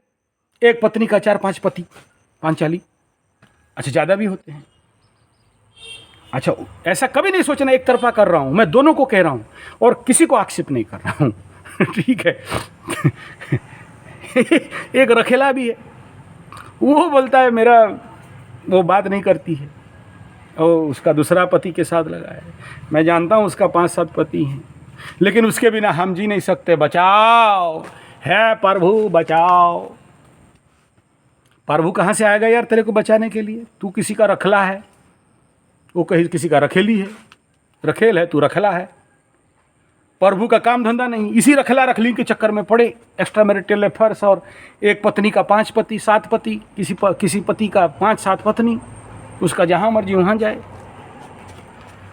एक पत्नी का 4-5 पति, 5-40, अच्छा ज़्यादा भी होते हैं। अच्छा, ऐसा कभी नहीं सोचना एक तरफा कर रहा हूं, मैं दोनों को कह रहा हूं और किसी को आक्षेप नहीं कर रहा हूं। ठीक है। एक रखेला भी है, वो बोलता है मेरा वो बात नहीं करती है और उसका दूसरा पति के साथ लगा है। मैं जानता हूँ उसका 5-7 पति हैं, लेकिन उसके बिना हम जी नहीं सकते। बचाओ, है प्रभु बचाओ। प्रभु कहाँ से आएगा यार तेरे को बचाने के लिए? तू किसी का रखला है, वो कहीं किसी का रखेली है, रखेल है, तू रखला है। प्रभु का काम धंधा नहीं, इसी रखला रखली के चक्कर में पड़े। एक्स्ट्रा मैरिटल अफेयर्स, और एक पत्नी का 5 पति 7 पति, किसी पति का 5-7 पत्नी, उसका जहाँ मर्जी वहाँ जाए,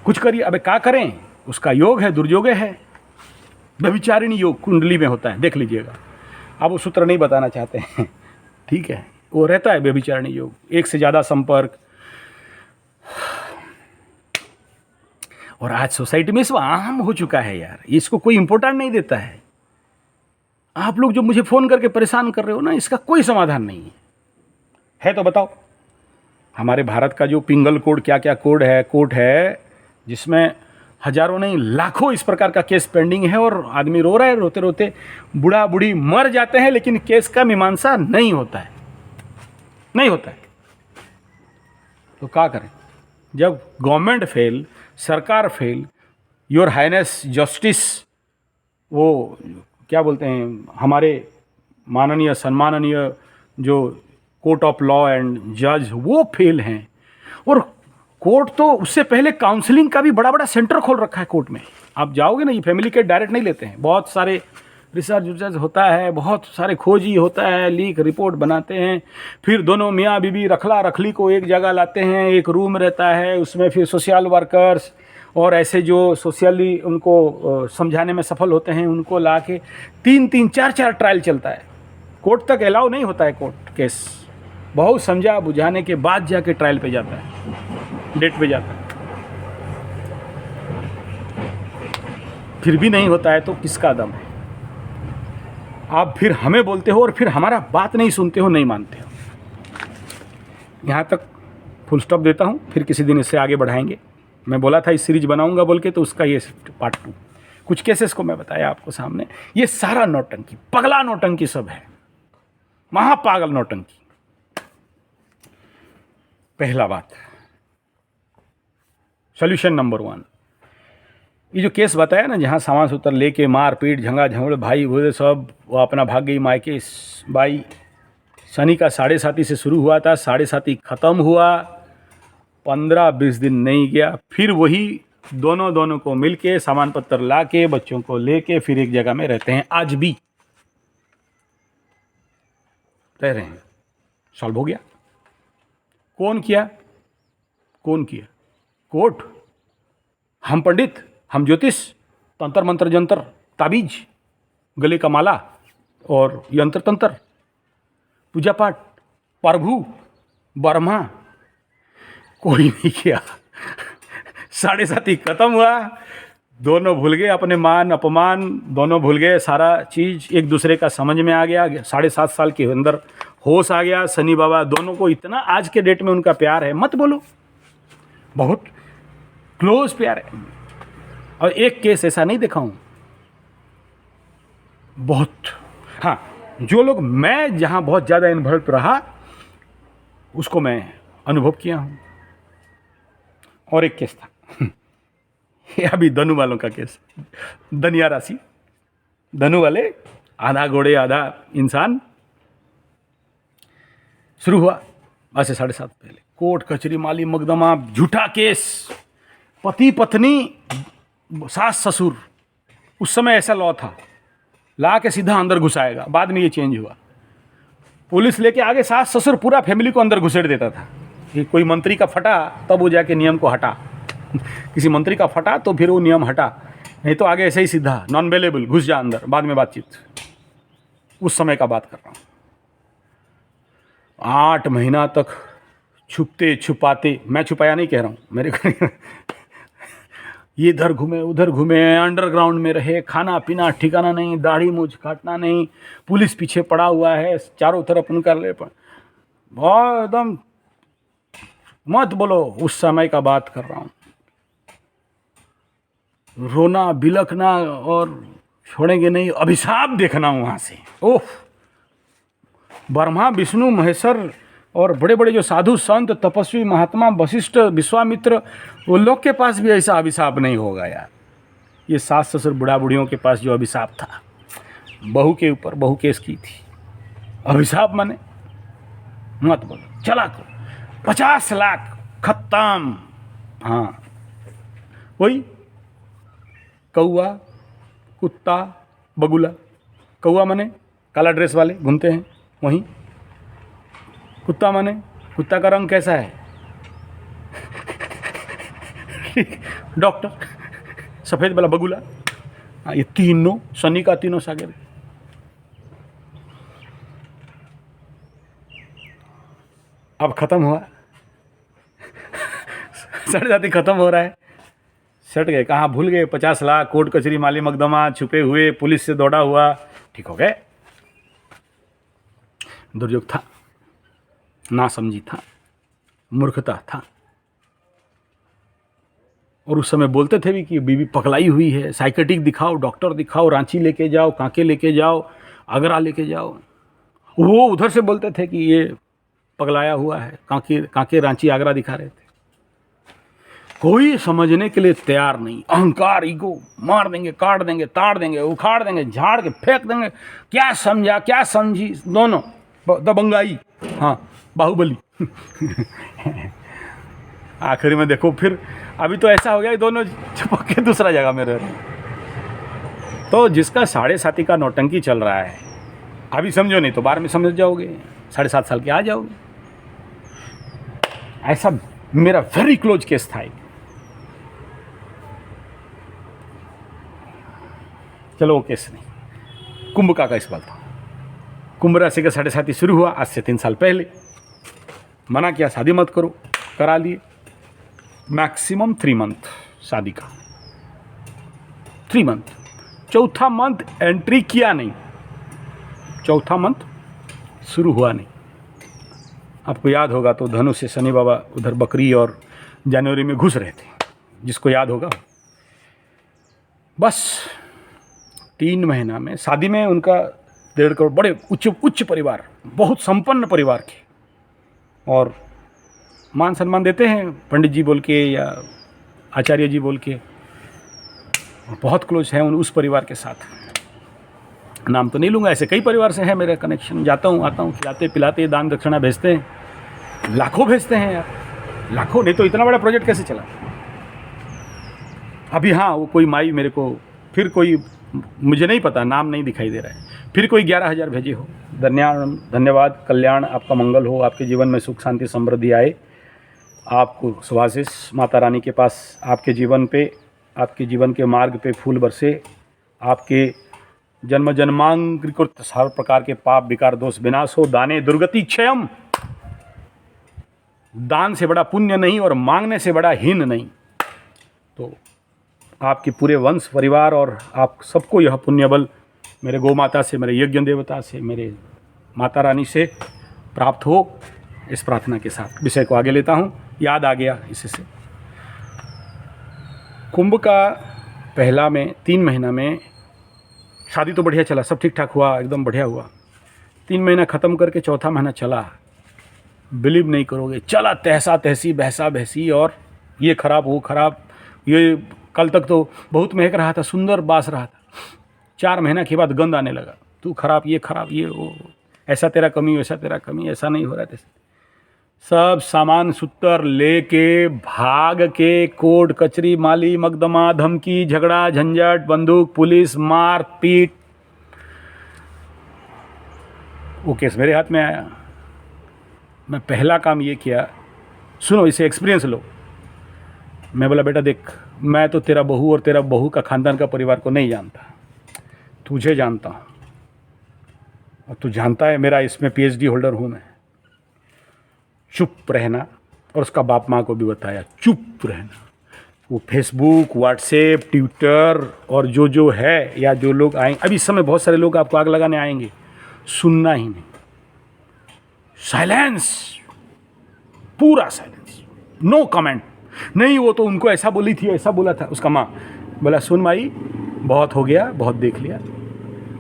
कुछ करिए। अबे क्या करें, उसका योग है, दुर्योग है, व्यभिचारिणी योग कुंडली में होता है, देख लीजिएगा। आप वो सूत्र नहीं बताना चाहते हैं, ठीक है, वो रहता है व्यभिचारिणी योग, एक से ज़्यादा संपर्क। और आज सोसाइटी में इसको आम हो चुका है यार, इसको कोई इंपॉर्टेंट नहीं देता है। आप लोग जो मुझे फ़ोन करके परेशान कर रहे हो ना, इसका कोई समाधान नहीं है तो बताओ। हमारे भारत का जो पिंगल कोड, क्या क्या कोड है, कोर्ट है, जिसमें हजारों नहीं लाखों इस प्रकार का केस पेंडिंग है, और आदमी रो रहा है, रोते रोते बूढ़ा बूढ़ी मर जाते हैं, लेकिन केस का मीमांसा नहीं होता है, नहीं होता है। तो क्या करें? जब गवर्नमेंट फेल, सरकार फेल, योर हाइनेस जस्टिस, वो क्या बोलते हैं, हमारे माननीय सम्माननीय जो कोर्ट ऑफ लॉ एंड जज, वो फेल हैं। और कोर्ट तो उससे पहले काउंसलिंग का भी बड़ा बड़ा सेंटर खोल रखा है कोर्ट में। आप जाओगे ना, ये फैमिली के डायरेक्ट नहीं लेते हैं, बहुत सारे रिसर्च विसर्च होता है, बहुत सारे खोजी होता है, लीक रिपोर्ट बनाते हैं, फिर दोनों मियाँ बीवी रखला रखली को एक जगह लाते हैं, एक रूम रहता है, उसमें फिर सोशल वर्कर्स और ऐसे जो सोशली उनको समझाने में सफल होते हैं, उनको ला के 3-3 4-4 ट्रायल चलता है। कोर्ट तक अलाउ नहीं होता है कोर्ट केस, बहुत समझा बुझाने के बाद जाके ट्रायल पे जाता है, डेट पे जाता है। फिर भी नहीं होता है तो किसका दम है? आप फिर हमें बोलते हो और फिर हमारा बात नहीं सुनते हो, नहीं मानते हो। यहाँ तक फुल स्टॉप देता हूँ, फिर किसी दिन इससे आगे बढ़ाएंगे। मैं बोला था इस सीरीज बनाऊंगा बोल के, तो उसका ये पार्ट 2, कुछ केसेस को मैं बताया आपको सामने। ये सारा नौटंकी, पगला नौटंकी सब है, महापागल नौटंकी। पहला बात, सॉल्यूशन नंबर 1, ये जो केस बताया ना, जहाँ सामान सूत्र लेके मार पीट झंगा झंगड़ भाई वो सब, वो अपना भाग गई मायके बाई। शनि का 7.5 से शुरू हुआ था, 7.5 खत्म हुआ, 15-20 दिन नहीं गया, फिर वही दोनों को मिलके सामान पत्तर ला के बच्चों को लेके फिर एक जगह में रहते हैं, आज भी रह रहे हैं। सॉल्व हो गया? कौन किया? कौन किया? कोर्ट? हम पंडित, हम ज्योतिष, तंत्र मंत्र जंतर ताबीज, गले का माला और यंत्र तंत्र, पूजा पाठ, प्रभु, ब्रह्मा, कोई नहीं किया। 7.5 खत्म हुआ, दोनों भूल गए अपने मान अपमान, दोनों भूल गए सारा चीज़, एक दूसरे का समझ में आ गया। 7.5 साल के अंदर होश आ गया। शनि बाबा दोनों को इतना आज के डेट में उनका प्यार है, मत बोलो, बहुत क्लोज प्यार है। और एक केस ऐसा नहीं देखा हूँ, बहुत। हाँ, जो लोग, मैं जहाँ बहुत ज़्यादा इन्वॉल्व रहा उसको मैं अनुभव किया हूँ। और एक केस था ये अभी धनु वालों का केस, धनिया राशि, धनु वाले, आधा घोड़े आधा इंसान। शुरू हुआ आज से 7.5 पहले, कोर्ट कचहरी माली मुकदमा, झूठा केस, पति पत्नी सास ससुर, उस समय ऐसा लॉ था, ला के सीधा अंदर घुसाएगा, बाद में ये चेंज हुआ। पुलिस लेके आगे सास ससुर पूरा फैमिली को अंदर घुसेड़ देता था। कि कोई मंत्री का फटा तब वो जाके नियम को हटा किसी मंत्री का फटा तो फिर वो नियम हटा, नहीं तो आगे ऐसे ही सीधा नॉन अवेलेबल, घुस जा अंदर, बाद में बातचीत। उस समय का बात कर रहा हूँ। 8 महीना तक छुपते छुपाते, मैं छुपाया नहीं कह रहा हूँ, मेरे को ये इधर घूमे उधर घूमे, अंडरग्राउंड में रहे, खाना पीना ठिकाना नहीं, दाढ़ी मूछ काटना नहीं, पुलिस पीछे पड़ा हुआ है, चारों तरफ उनका बहुत एकदम, मत बोलो, उस समय का बात कर रहा हूँ। रोना बिलखना और छोड़ेंगे नहीं, अभिशाप देखना वहाँ से। ओह, ब्रह्मा विष्णु महेश्वर और बड़े बड़े जो साधु संत तपस्वी महात्मा वशिष्ठ विश्वामित्र, वो लोग के पास भी ऐसा अभिशाप नहीं होगा यार। ये सास ससुर बुढ़ा बुढ़ियों के पास जो अभिशाप था, बहू के ऊपर बहू केस की थी, अभिशाप माने मत बोलो, चला करो 50 लाख खत्म। हाँ वही कौआ कुत्ता बगुला, कौआ माने काला ड्रेस वाले घूमते हैं, वहीं कुत्ता माने कुत्ता का रंग कैसा है डॉक्टर, सफ़ेद वाला बगुला। हाँ ये तीनों शनि का तीनों सागर। अब खत्म हुआ सड़ जाती खत्म हो रहा है, सट गए कहाँ भूल गए, 50 लाख कोर्ट कचहरी माली मकदमा, छुपे हुए पुलिस से दौड़ा हुआ, ठीक हो गए। दुर्योग था, नासमझी था, मूर्खता था। और उस समय बोलते थे भी कि बीवी पकलाई हुई है, साइकेट्रिक दिखाओ, डॉक्टर दिखाओ, रांची लेके जाओ, कांके लेके जाओ, आगरा लेके जाओ। वो उधर से बोलते थे कि ये पगलाया हुआ है, कांके रांची आगरा दिखा रहे थे। कोई समझने के लिए तैयार नहीं। अहंकार, ईगो, मार देंगे, काट देंगे, ताड़ देंगे, उखाड़ देंगे, झाड़ के फेंक देंगे। क्या समझा क्या समझी, दोनों दबंगाई, हाँ बाहुबली आखिरी में देखो फिर अभी तो ऐसा हो गया कि दोनों चिपक के दूसरा जगह में रह रहे। तो जिसका 7.5 का नौटंकी चल रहा है, अभी समझो नहीं तो बाद में समझ जाओगे, 7.5 साल के आ जाओगे। ऐसा मेरा वेरी क्लोज केस था। चलो वो केस नहीं, कुंभ का इस बात था। कुंभ राशि का 7.5 शुरू हुआ आज से 3 साल पहले। मना किया शादी मत करो, करा लिए। मैक्सिमम 3 मंथ शादी का, 3 मंथ। चौथा मंथ एंट्री किया नहीं, चौथा मंथ शुरू हुआ नहीं। आपको याद होगा तो धनु से शनि बाबा उधर बकरी और जनवरी में घुस रहे थे, जिसको याद होगा। बस 3 महीना में शादी में उनका 1.5 करोड़, बड़े उच्च परिवार, बहुत संपन्न परिवार के, और मान सम्मान देते हैं पंडित जी बोल के या आचार्य जी बोल के, बहुत क्लोज हैं उस परिवार के साथ। नाम तो नहीं लूँगा, ऐसे कई परिवार से है मेरा कनेक्शन। जाता हूँ आता हूँ, खिलाते पिलाते, दान दक्षिणा भेजते हैं, लाखों भेजते हैं यार, लाखों। नहीं तो इतना बड़ा प्रोजेक्ट कैसे चला। अभी हाँ वो कोई माई मेरे को, फिर कोई, मुझे नहीं पता, नाम नहीं दिखाई दे रहा है, फिर कोई 11,000 भेजे हो। धन्यवाद, कल्याण, आपका मंगल हो, आपके जीवन में सुख शांति समृद्धि आए, आपको सुभाषिष माता रानी के पास आपके जीवन पे, आपके जीवन के मार्ग पे फूल बरसे, आपके जन्म जन्मांतरिकृत हर प्रकार के पाप विकार दोष विनाश हो, दाने दुर्गति क्षयम। दान से बड़ा पुण्य नहीं और मांगने से बड़ा हीन नहीं। तो आपके पूरे वंश परिवार और आप सबको यह पुण्य बल मेरे गौ माता से, मेरे यज्ञ देवता से, मेरे माता रानी से प्राप्त हो, इस प्रार्थना के साथ विषय को आगे लेता हूँ। याद आ गया इससे। कुंभ का पहला में 3 महीना में शादी तो बढ़िया चला, सब ठीक ठाक हुआ, एकदम बढ़िया हुआ। 3 महीना ख़त्म करके चौथा महीना चला, बिलीव नहीं करोगे, चला तहसा तहसी, बहसा बहसी, और ये खराब वो खराब। ये कल तक तो बहुत महक रहा था, सुंदर बास रहा था, 4 महीना के बाद गंद आने लगा। तू खराब, ये वो, ऐसा तेरा कमी, वैसा तेरा कमी, ऐसा नहीं हो रहा था। सब सामान सूत्र लेके भाग के कोर्ट कचहरी माली मकदमा, धमकी, झगड़ा झंझट, बंदूक, पुलिस, मार पीट, वो केस मेरे हाथ में आया। मैं पहला काम ये किया, सुनो इसे एक्सपीरियंस लो। मैं बोला बेटा देख, मैं तो तेरा बहू और तेरा बहू का खानदान का परिवार को नहीं जानता, तुझे जानता हूँ, और तू जानता है मेरा इसमें PhD होल्डर हूँ मैं। चुप रहना, और उसका बाप माँ को भी बताया चुप रहना। वो फेसबुक, व्हाट्सएप, ट्विटर और जो है, या जो लोग आएंगे, अभी इस समय बहुत सारे लोग आपको आग लगाने आएंगे, सुनना ही नहीं, साइलेंस, पूरा साइलेंस, नो कमेंट। नहीं वो तो उनको ऐसा बोली थी, ऐसा बोला था। उसका माँ बोला सुन माई, बहुत हो गया, बहुत देख लिया।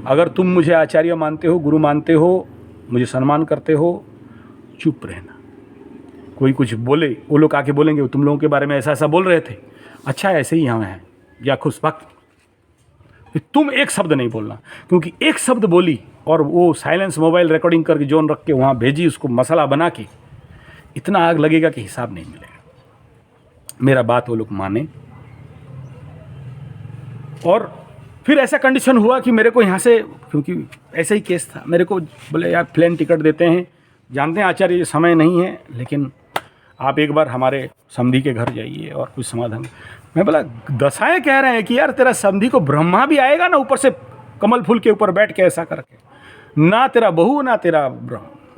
अगर तुम मुझे आचार्य मानते हो, गुरु मानते हो, मुझे सम्मान करते हो, चुप रहना। कोई कुछ बोले, वो लोग आके बोलेंगे तुम लोगों के बारे में ऐसा ऐसा बोल रहे थे, अच्छा ऐसे ही हम हैं, या खुश वक्त तुम एक शब्द नहीं बोलना, क्योंकि एक शब्द बोली और वो साइलेंस मोबाइल रिकॉर्डिंग करके जोन रख के वहाँ भेजी, उसको मसाला बना के इतना आग लगेगा कि हिसाब नहीं मिलेगा। मेरा बात वो लोग माने। और फिर ऐसा कंडीशन हुआ कि मेरे को यहाँ से, क्योंकि ऐसा ही केस था, मेरे को बोले यार प्लेन टिकट देते हैं, जानते हैं आचार्य ये समय नहीं है, लेकिन आप एक बार हमारे समधी के घर जाइए और कुछ समाधान। मैं बोला दशाएं कह रहे हैं कि यार तेरा समधी को ब्रह्मा भी आएगा ना ऊपर से कमल फूल के ऊपर बैठ के ऐसा करके, ना तेरा बहू ना तेरा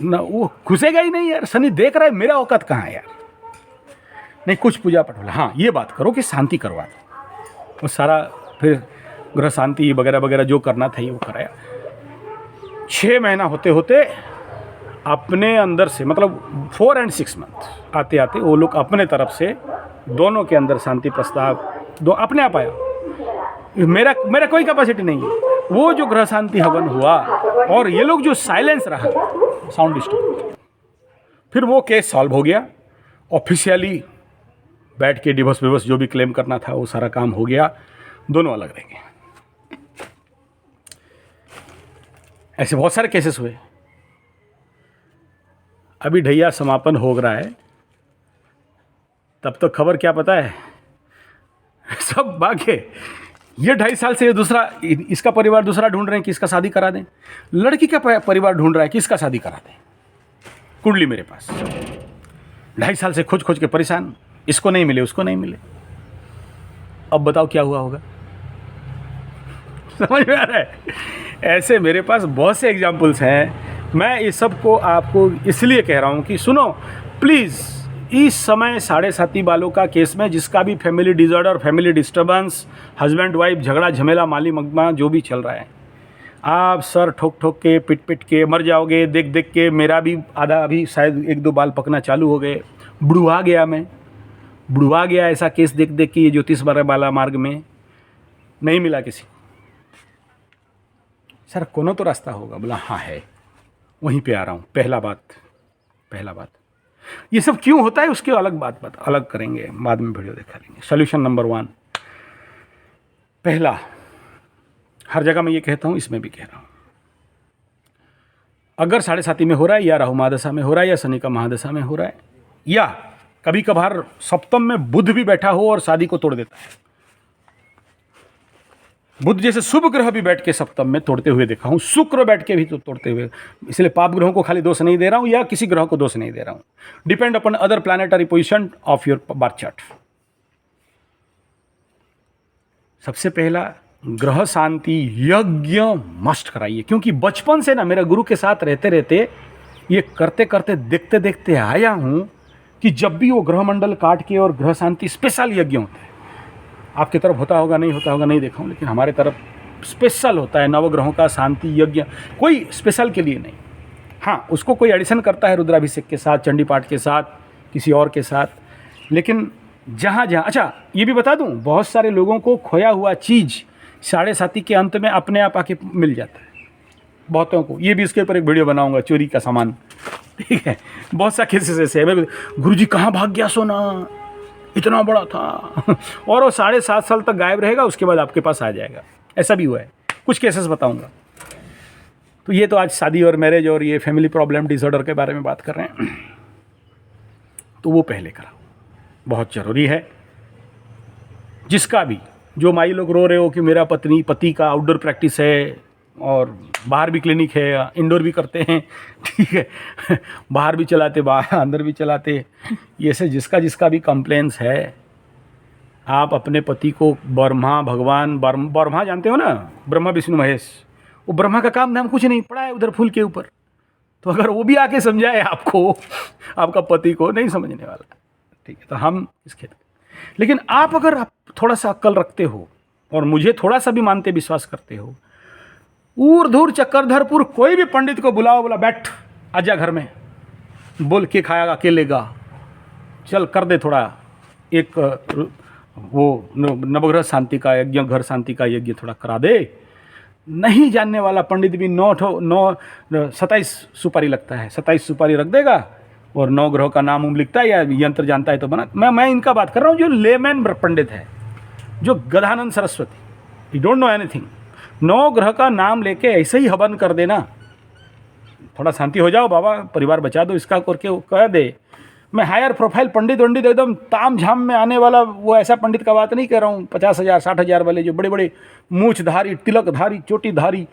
ना वो घुसेगा ही नहीं यार, शनि देख रहा है मेरा औकात कहाँ है यार। नहीं कुछ पूजा पाठ बोला, हाँ ये बात करो कि शांति करवा दो, और सारा फिर ग्रह शांति वगैरह वगैरह जो करना था वो कराया। 6 महीना होते होते अपने अंदर से, मतलब 4 और 6 मंथ आते आते वो लोग अपने तरफ से दोनों के अंदर शांति प्रस्ताव दो अपने आप आया। मेरा कोई कैपेसिटी नहीं है। वो जो ग्रह शांति हवन हुआ और ये लोग जो साइलेंस रहा, साउंड डिस्टर्ब, फिर वो केस सॉल्व हो गया। ऑफिशियली बैठ के डिवोर्स विवोर्स जो भी क्लेम करना था वो सारा काम हो गया, दोनों अलग रहेंगे। ऐसे बहुत सारे केसेस हुए। अभी ढैया समापन हो रहा है, तब तो खबर क्या पता है, सब भागे। ये 2.5 साल से ये दूसरा, इसका परिवार दूसरा ढूंढ रहे हैं कि इसका शादी करा दें, लड़की का परिवार ढूंढ रहा है कि इसका शादी करा दें। कुंडली मेरे पास 2.5 साल से खोज खोज के परेशान, इसको नहीं मिले उसको नहीं मिले। अब बताओ क्या हुआ होगा, समझ में आ रहा है? ऐसे मेरे पास बहुत से एग्जाम्पल्स हैं। मैं इस सब को आपको इसलिए कह रहा हूँ कि सुनो प्लीज़, इस समय 7.5 वालों का केस में जिसका भी family disorder, family disturbance, husband wife झगड़ा झमेला माली मकमा जो भी चल रहा है, आप सर ठोक ठोक के पिट पिट के मर जाओगे। देख देख के मेरा भी आधा अभी शायद 1-2 बाल पकना चालू हो गए, बुढ़वा गया, मैं बुढ़वा गया ऐसा केस देख देख के। ये ज्योतिष वाला मार्ग में नहीं मिला किसी को। सर कोनो तो रास्ता होगा, बोला हाँ है, वहीं पे आ रहा हूँ। पहला बात ये सब क्यों होता है उसके अलग करेंगे, बाद में वीडियो दिखा लेंगे। सोल्यूशन नंबर 1, पहला, हर जगह मैं ये कहता हूँ, इसमें भी कह रहा हूँ, अगर 7.5 में हो रहा है, या राहु महादशा में हो रहा है, या शनि का महादशा में हो रहा है, या कभी कभार सप्तम में बुध भी बैठा हो और शादी को तोड़ देता है। बुध जैसे शुभ ग्रह भी बैठ के सप्तम में तोड़ते हुए देखा हूं, शुक्र बैठ के भी तो तोड़ते हुए। इसलिए पाप ग्रहों को खाली दोष नहीं दे रहा हूं, या किसी ग्रह को दोष नहीं दे रहा हूं, depend upon other planetary position of your birth chart. सबसे पहला, ग्रह शांति यज्ञ मस्ट कराइए, क्योंकि बचपन से ना मेरा गुरु के साथ रहते रहते, ये करते करते देखते देखते आया हूं कि जब भी वो ग्रह मंडल काट के और ग्रह शांति स्पेशल यज्ञ होता है, आपकी तरफ होता होगा नहीं देखा हूँ, लेकिन हमारे तरफ स्पेशल होता है नवग्रहों का शांति यज्ञ। कोई स्पेशल के लिए नहीं, हाँ उसको कोई एडिशन करता है रुद्राभिषेक के साथ, चंडी पाठ के साथ, किसी और के साथ, लेकिन जहाँ जहाँ, अच्छा ये भी बता दूँ, बहुत सारे लोगों को खोया हुआ चीज़ 7.5 के अंत में अपने आप आके मिल जाता है, बहुतों को। ये भी इसके ऊपर एक वीडियो बनाऊंगा, चोरी का सामान, ठीक है। बहुत सा केसेस ऐसे है, गुरुजी कहाँ भाग गया सोना, इतना बड़ा था, और वो 7.5 साल तक गायब रहेगा, उसके बाद आपके पास आ जाएगा। ऐसा भी हुआ है, कुछ केसेस बताऊंगा। तो ये तो आज शादी और मैरिज और ये फैमिली प्रॉब्लम डिसऑर्डर के बारे में बात कर रहे हैं, तो वो पहले करा, बहुत ज़रूरी है। जिसका भी, जो माई लोग रो रहे हो कि मेरा पति का आउटडोर प्रैक्टिस है और बाहर भी क्लिनिक है, इंडोर भी करते हैं, ठीक है, बाहर भी चलाते, बाहर अंदर भी चलाते, ये से जिसका भी कंप्लेंस है, आप अपने पति को ब्रह्मा भगवान, ब्रह्मा जानते हो ना, ब्रह्मा विष्णु महेश, वो ब्रह्मा का काम धाम कुछ नहीं पड़ा है उधर फूल के ऊपर। तो अगर वो भी आके समझाए आपको, आपका पति को नहीं समझने वाला, ठीक है। तो हम इस खेत, लेकिन आप अगर आप थोड़ा सा अक्ल रखते हो और मुझे थोड़ा सा भी मानते विश्वास करते हो, ऊर-धूर चक्रधरपुर कोई भी पंडित को बुलाओ, बोला बैठ आजा घर में, बोल के खाएगा के लेगा, चल कर दे थोड़ा एक वो नवग्रह शांति का यज्ञ, घर शांति का यज्ञ थोड़ा करा दे। नहीं जानने वाला पंडित भी 27 सुपारी लगता है, 27 सुपारी रख देगा और 9 ग्रहों का नाम उम लिखता है या यंत्र जानता है तो बना। मैं इनका बात कर रहा हूँ जो लेमैन पंडित है, जो Gadanand Saraswati, you don't know anything. 9 ग्रह का नाम लेके ऐसे ही हवन कर देना, थोड़ा शांति हो जाओ बाबा, परिवार बचा दो इसका करके वो कह दे। मैं हायर प्रोफाइल पंडित वंडित एकदम ताम झाम में आने वाला वो ऐसा पंडित का बात नहीं कर रहा हूँ, 50,000 60,000 वाले जो बड़े बड़े मूछधारी, तिलकधारी, चोटीधारी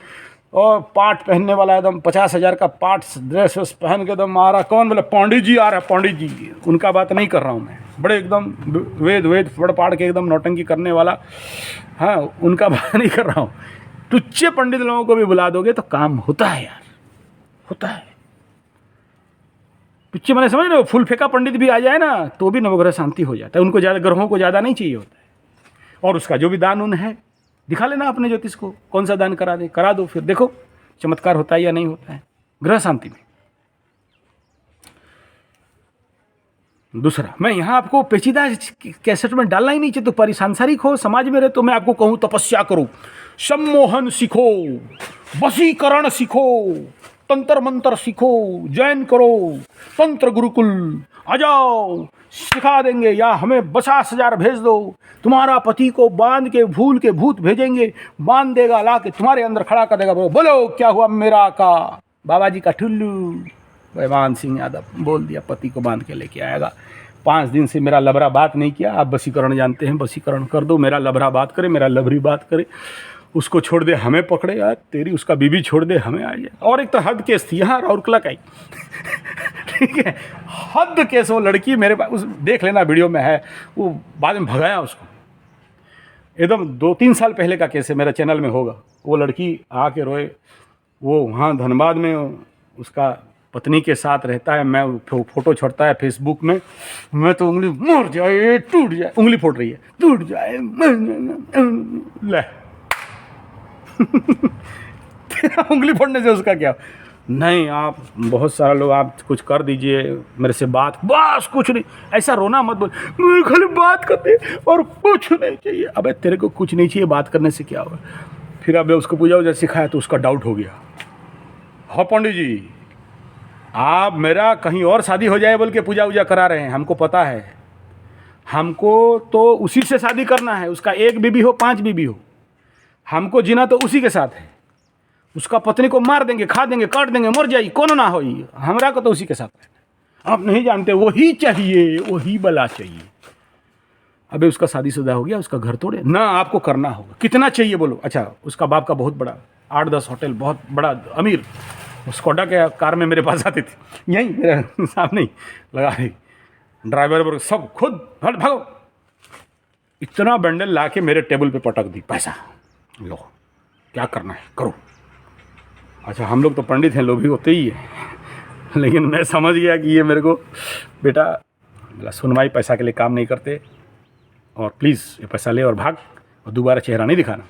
और पाट पहनने वाला, एकदम 50,000 का पाट ड्रेस वेस पहन के एकदम आ रहा। कौन बोले? पंडित जी आ रहा है, पंडित जी। उनका बात नहीं कर रहा हूँ मैं, बड़े एकदम वेद पढ़ पाड़ के एकदम नौटंकी करने वाला, हाँ, उनका बात नहीं कर रहा हूँ। टुच्चे पंडित लोगों को भी बुला दोगे तो काम होता है यार, होता है। पिच्चे मैंने समझ रहे हो, फूल फेंका पंडित भी आ जाए ना तो भी नवग्रह शांति हो जाता है। उनको ज़्यादा ग्रहों को ज़्यादा नहीं चाहिए होता है। और उसका जो भी दान उन है दिखा लेना अपने ज्योतिष को, कौन सा दान करा दे, करा दो, फिर देखो चमत्कार होता है या नहीं होता है ग्रह शांति में। दूसरा, मैं यहाँ आपको पेचीदा कैसेट में डालना ही नहीं चाहिए, तो परिसांसारिक हो, समाज में रहे, तो मैं आपको कहूँ तपस्या करो, सम्मोहन सीखो, वशीकरण सीखो, तंत्र मंत्र सीखो, जैन करो, तंत्र गुरुकुल आ जाओ, सिखा देंगे। या हमें 50,000 भेज दो, तुम्हारा पति को बांध के भूल के भूत भेजेंगे, बांध देगा, ला के तुम्हारे अंदर खड़ा कर देगा, बोलो क्या हुआ मेरा का बाबा जी का ठुल्लू। बैमान सिंह यादव बोल दिया, पति को बांध के लेके आएगा। 5 दिन से मेरा लबरा बात नहीं किया, आप वशीकरण जानते हैं, वशीकरण कर दो, मेरा लबरा बात करे, मेरा लबरी बात करे, उसको छोड़ दे हमें पकड़े, यार तेरी उसका बीबी छोड़ दे हमें आ जाए। और एक तो हद केस थी यहाँ राउरकेला का ही ठीक है, हद केस। वो लड़की मेरे पास, उस देख लेना वीडियो में है, वो बाद में भगाया उसको, एकदम 2-3 साल पहले का केस है, मेरा चैनल में होगा। वो लड़की आके रोए, वो वहाँ धनबाद में उसका पत्नी के साथ रहता है, मैं फोटो छोड़ता है फेसबुक में, मैं तो उंगली मर जाए टूट जाए, उंगली फोड़ रही है, टूट जाए ले उंगली फोड़ने से उसका क्या? नहीं, आप बहुत सारा लोग, आप कुछ कर दीजिए मेरे से बात, बस कुछ नहीं, ऐसा रोना मत बोल, मेरे खाली बात करते और कुछ नहीं चाहिए। अबे तेरे को कुछ नहीं चाहिए, बात करने से क्या होगा? फिर अब उसको पूजा वूजा सिखाया तो उसका डाउट हो गया, हाँ पंडित जी आप मेरा कहीं और शादी हो जाए बोल के पूजा वूजा करा रहे हैं, हमको पता है, हमको तो उसी से शादी करना है, उसका 1 बीबी हो 5 बीबी हो, हमको जीना तो उसी के साथ है। उसका पत्नी को मार देंगे, खा देंगे, काट देंगे, मर जाएगी, कौन ना हो, हमरा को तो उसी के साथ रहना। आप नहीं जानते, वही चाहिए, वही बला चाहिए। अबे उसका शादीशुदा हो गया, उसका घर तोड़े ना, आपको करना होगा। कितना चाहिए बोलो? अच्छा, उसका बाप का बहुत बड़ा 8-10 होटल, बहुत बड़ा अमीर, स्कोडा के कार में मेरे पास आती थी, यहीं मेरे सामने ही लगा दी, ड्राइवर पर सब खुद भागो, इतना बंडल ला के मेरे टेबल पे पटक दी, पैसा लो, क्या करना है करो। अच्छा, हम लोग तो पंडित हैं, लोभी होते ही है, लेकिन मैं समझ गया कि ये मेरे को, बेटा बोला सुनवाई पैसा के लिए काम नहीं करते, और प्लीज़ ये पैसा ले और भाग, और दोबारा चेहरा नहीं दिखाना।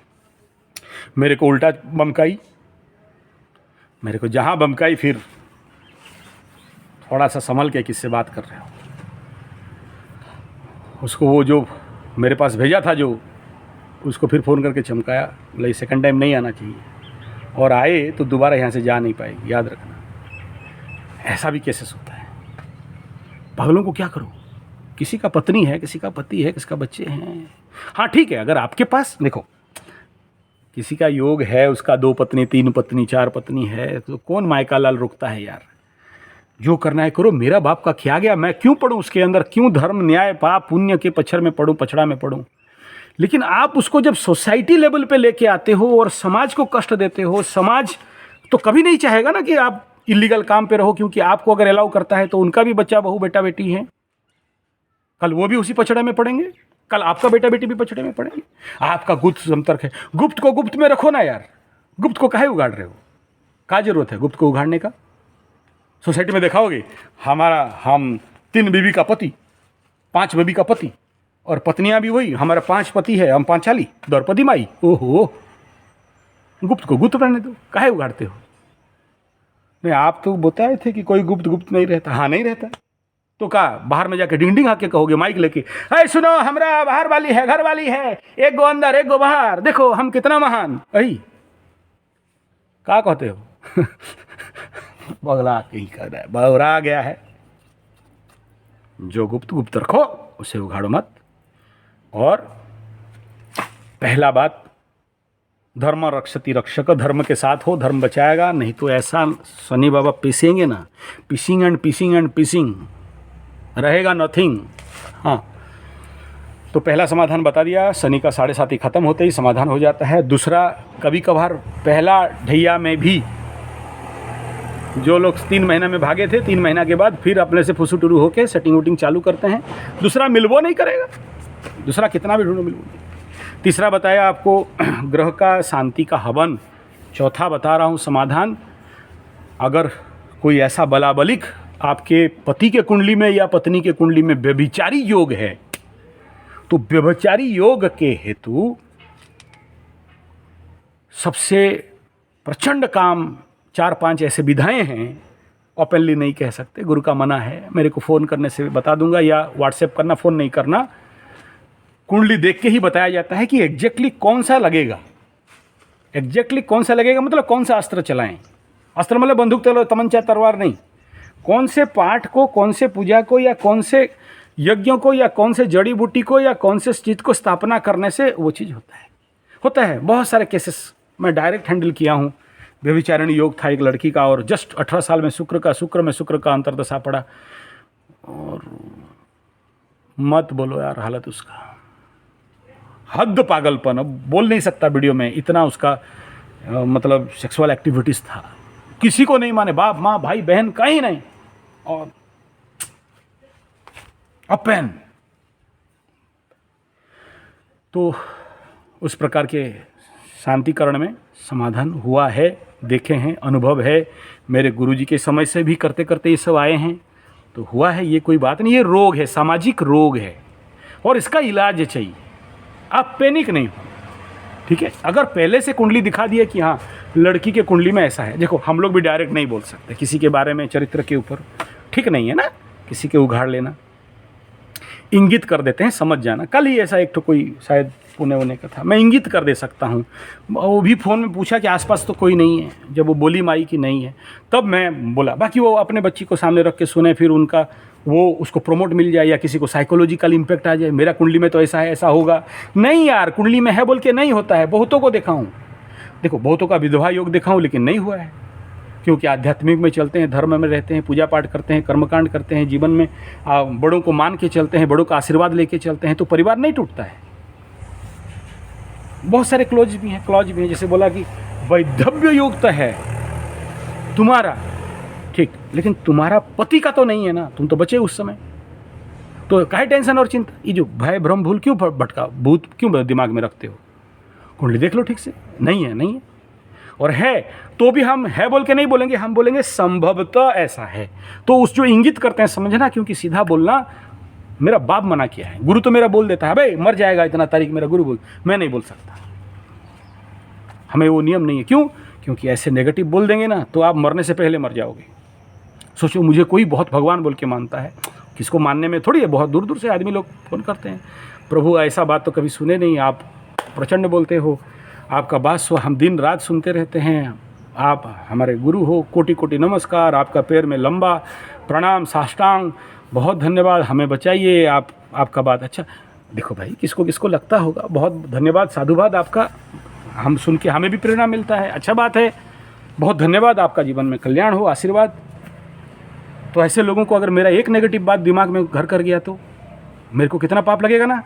मेरे को उल्टा बमकाई, मेरे को जहाँ बमकाई, फिर थोड़ा सा संभल के किससे बात कर रहे हो। उसको वो जो मेरे पास भेजा था, जो उसको फिर फ़ोन करके चमकाया, बोला ये सेकंड टाइम नहीं आना चाहिए, और आए तो दोबारा यहाँ से जा नहीं पाएगी, याद रखना। ऐसा भी केसेस होता है। पागलों को क्या करो, किसी का पत्नी है, किसी का पति है, किसी का बच्चे हैं। हाँ ठीक है, अगर आपके पास देखो किसी का योग है, उसका 2 पत्नी 3 पत्नी 4 पत्नी है, तो कौन मायका लाल रुकता है यार। जो करना है करो। मेरा बाप का क्या गया, मैं क्यों पढ़ूँ उसके अंदर, क्यों धर्म न्याय पाप पुण्य के पच्छर में पढ़ूँ, पछड़ा में पढ़ूँ। लेकिन आप उसको जब सोसाइटी लेवल पे लेके आते हो और समाज को कष्ट देते हो, समाज तो कभी नहीं चाहेगा ना कि आप इलीगल काम पे रहो, क्योंकि आपको अगर अलाउ करता है तो उनका भी बच्चा बहू बेटा बेटी है, कल वो भी उसी पछड़े में पड़ेंगे, कल आपका बेटा बेटी भी पछड़े में पड़ेंगे। आपका गुप्त संपर्क है, गुप्त को गुप्त में रखो ना यार। गुप्त को काहे उगाड़ रहे हो, क्या जरूरत है गुप्त को उगाड़ने का। सोसाइटी में देखाओगे हम 3 बीबी का पति, 5 बीबी का पति, और पत्नियां भी वही, हमारा 5 पति है, हम 5 चाली द्रौपदी माई। ओहो, गुप्त को गुप्त रहने दो, काहे उगाड़ते हो। नहीं, आप तो बताए थे कि कोई गुप्त गुप्त नहीं रहता। हाँ नहीं रहता तो का बाहर में जाके डिंग डिंग आके कहोगे माइक लेके, अरे सुनो हमरा बाहर वाली है, घर वाली है, एक गो अंदर एक गो बाहर, देखो हम कितना महान। अही क्या कहते हो बगला के ही कर रहा है, बौरा गया है। जो गुप्त गुप्त रखो उसे उघाड़ो मत। और पहला बात, धर्म रक्षति रक्षक, धर्म के साथ हो, धर्म बचाएगा, नहीं तो ऐसा शनि बाबा पीसेंगे ना, पीसिंग एंड पीसिंग एंड पीसिंग, रहेगा नथिंग। हाँ, तो पहला समाधान बता दिया, शनि का 7.5 खत्म होते ही समाधान हो जाता है। दूसरा, कभी कभार पहला ढैया में भी जो लोग 3 महीना में भागे थे, 3 महीना के बाद फिर अपने से फुसू टुरू होकर सेटिंग वोटिंग चालू करते हैं। दूसरा मिलवो नहीं करेगा, दूसरा कितना भी ढूंढो मिलवो नहीं। तीसरा बताया आपको ग्रह का शांति का हवन। चौथा बता रहा हूँ समाधान, अगर कोई ऐसा बलाबलिक आपके पति के कुंडली में या पत्नी के कुंडली में व्यभिचारी योग है, तो व्यभिचारी योग के हेतु सबसे प्रचंड काम 4-5 ऐसे विधाएं हैं, ओपनली नहीं कह सकते, गुरु का मना है, मेरे को फ़ोन करने से बता दूंगा या व्हाट्सएप करना, फ़ोन नहीं करना। कुंडली देख के ही बताया जाता है कि एग्जैक्टली कौन सा लगेगा, एग्जैक्टली कौन सा लगेगा, मतलब कौन सा अस्त्र चलाएं। अस्त्र मतलब बंदूक, तमंचा, तलवार नहीं, कौन से पाठ को, कौन से पूजा को, या कौन से यज्ञों को, या कौन से जड़ी बूटी को, या कौन से चीज़ को स्थापना करने से वो चीज़ होता है। बहुत सारे केसेस मैं डायरेक्ट हैंडल किया हूँ। व्यभिचारिणी योग था एक लड़की का, और जस्ट 18 साल में शुक्र का अंतर्दशा पड़ा, और मत बोलो यार, हालत उसका हद पागलपन, अब बोल नहीं सकता वीडियो में, इतना उसका मतलब सेक्सुअल एक्टिविटीज़ था, किसी को नहीं माने, बाप माँ भाई बहन कहीं नहीं, और अपेन। तो उस प्रकार के शांतिकरण में समाधान हुआ है, देखे हैं, अनुभव है, मेरे गुरुजी के समय से भी करते करते ये सब आए हैं, तो हुआ है, ये कोई बात नहीं। ये रोग है, सामाजिक रोग है, और इसका इलाज चाहिए, आप पैनिक नहीं हो, ठीक है। अगर पहले से कुंडली दिखा दिए कि हाँ लड़की के कुंडली में ऐसा है, देखो हम लोग भी डायरेक्ट नहीं बोल सकते किसी के बारे में, चरित्र के ऊपर, ठीक नहीं है ना, किसी के उघाड़ लेना, इंगित कर देते हैं, समझ जाना। कल ही ऐसा एक तो कोई शायद पुणे होने का था, मैं इंगित कर दे सकता हूँ, वो भी फ़ोन में पूछा कि आसपास तो कोई नहीं है, जब वो बोली माई कि नहीं है, तब मैं बोला। बाकी वो अपने बच्ची को सामने रख के सुने, फिर उनका वो उसको प्रमोट मिल जाए, या किसी को साइकोलॉजिकल इम्पैक्ट आ जाए, मेरा कुंडली में तो ऐसा है, ऐसा होगा। नहीं यार, कुंडली में है बोल के नहीं होता है। बहुतों को देखा हूँ, देखो बहुतों का विधवा योग देखा हूँ, लेकिन नहीं हुआ है, क्योंकि आध्यात्मिक में चलते हैं, धर्म में रहते हैं, पूजा पाठ करते हैं, कर्मकांड करते हैं, जीवन में बड़ों को मान के चलते हैं, बड़ों का आशीर्वाद लेके चलते हैं, तो परिवार नहीं टूटता है। बहुत सारे क्लॉज भी हैं, जैसे बोला कि वैधव्य योग है तुम्हारा, ठीक, लेकिन तुम्हारा पति का तो नहीं है ना, तुम तो बचे उस समय, तो काहे टेंशन और चिंता, ये जो भय भ्रम भूल क्यों भटका, भूत क्यों दिमाग में रखते हो। कुंडली देख लो ठीक से, नहीं है, और है तो भी हम है बोल के नहीं बोलेंगे, हम बोलेंगे संभवतः ऐसा है। तो उस जो इंगित करते हैं समझना, क्योंकि सीधा बोलना मेरा बाप मना किया है, गुरु तो मेरा बोल देता है, भाई मर जाएगा इतना तारीख, मेरा गुरु बोल, मैं नहीं बोल सकता, हमें वो नियम नहीं है। क्यों? क्योंकि ऐसे नेगेटिव बोल देंगे ना तो आप मरने से पहले मर जाओगे। सोचो, मुझे कोई बहुत भगवान बोल के मानता है, किसको मानने में थोड़ी है, बहुत दूर दूर से आदमी लोग फ़ोन करते हैं, प्रभु ऐसा बात तो कभी सुने नहीं, आप प्रचंड बोलते हो, आपका बात हम दिन रात सुनते रहते हैं, आप हमारे गुरु हो, कोटि कोटि नमस्कार, आपका पैर में लंबा प्रणाम, साष्टांग, बहुत धन्यवाद, हमें बचाइए, आपका बात अच्छा। देखो भाई, किसको किसको लगता होगा, बहुत धन्यवाद, साधुवाद आपका, हम सुन के हमें भी प्रेरणा मिलता है, अच्छा बात है, बहुत धन्यवाद, आपका जीवन में कल्याण हो, आशीर्वाद। तो ऐसे लोगों को अगर मेरा एक नेगेटिव बात दिमाग में घर कर गया तो मेरे को कितना पाप लगेगा ना।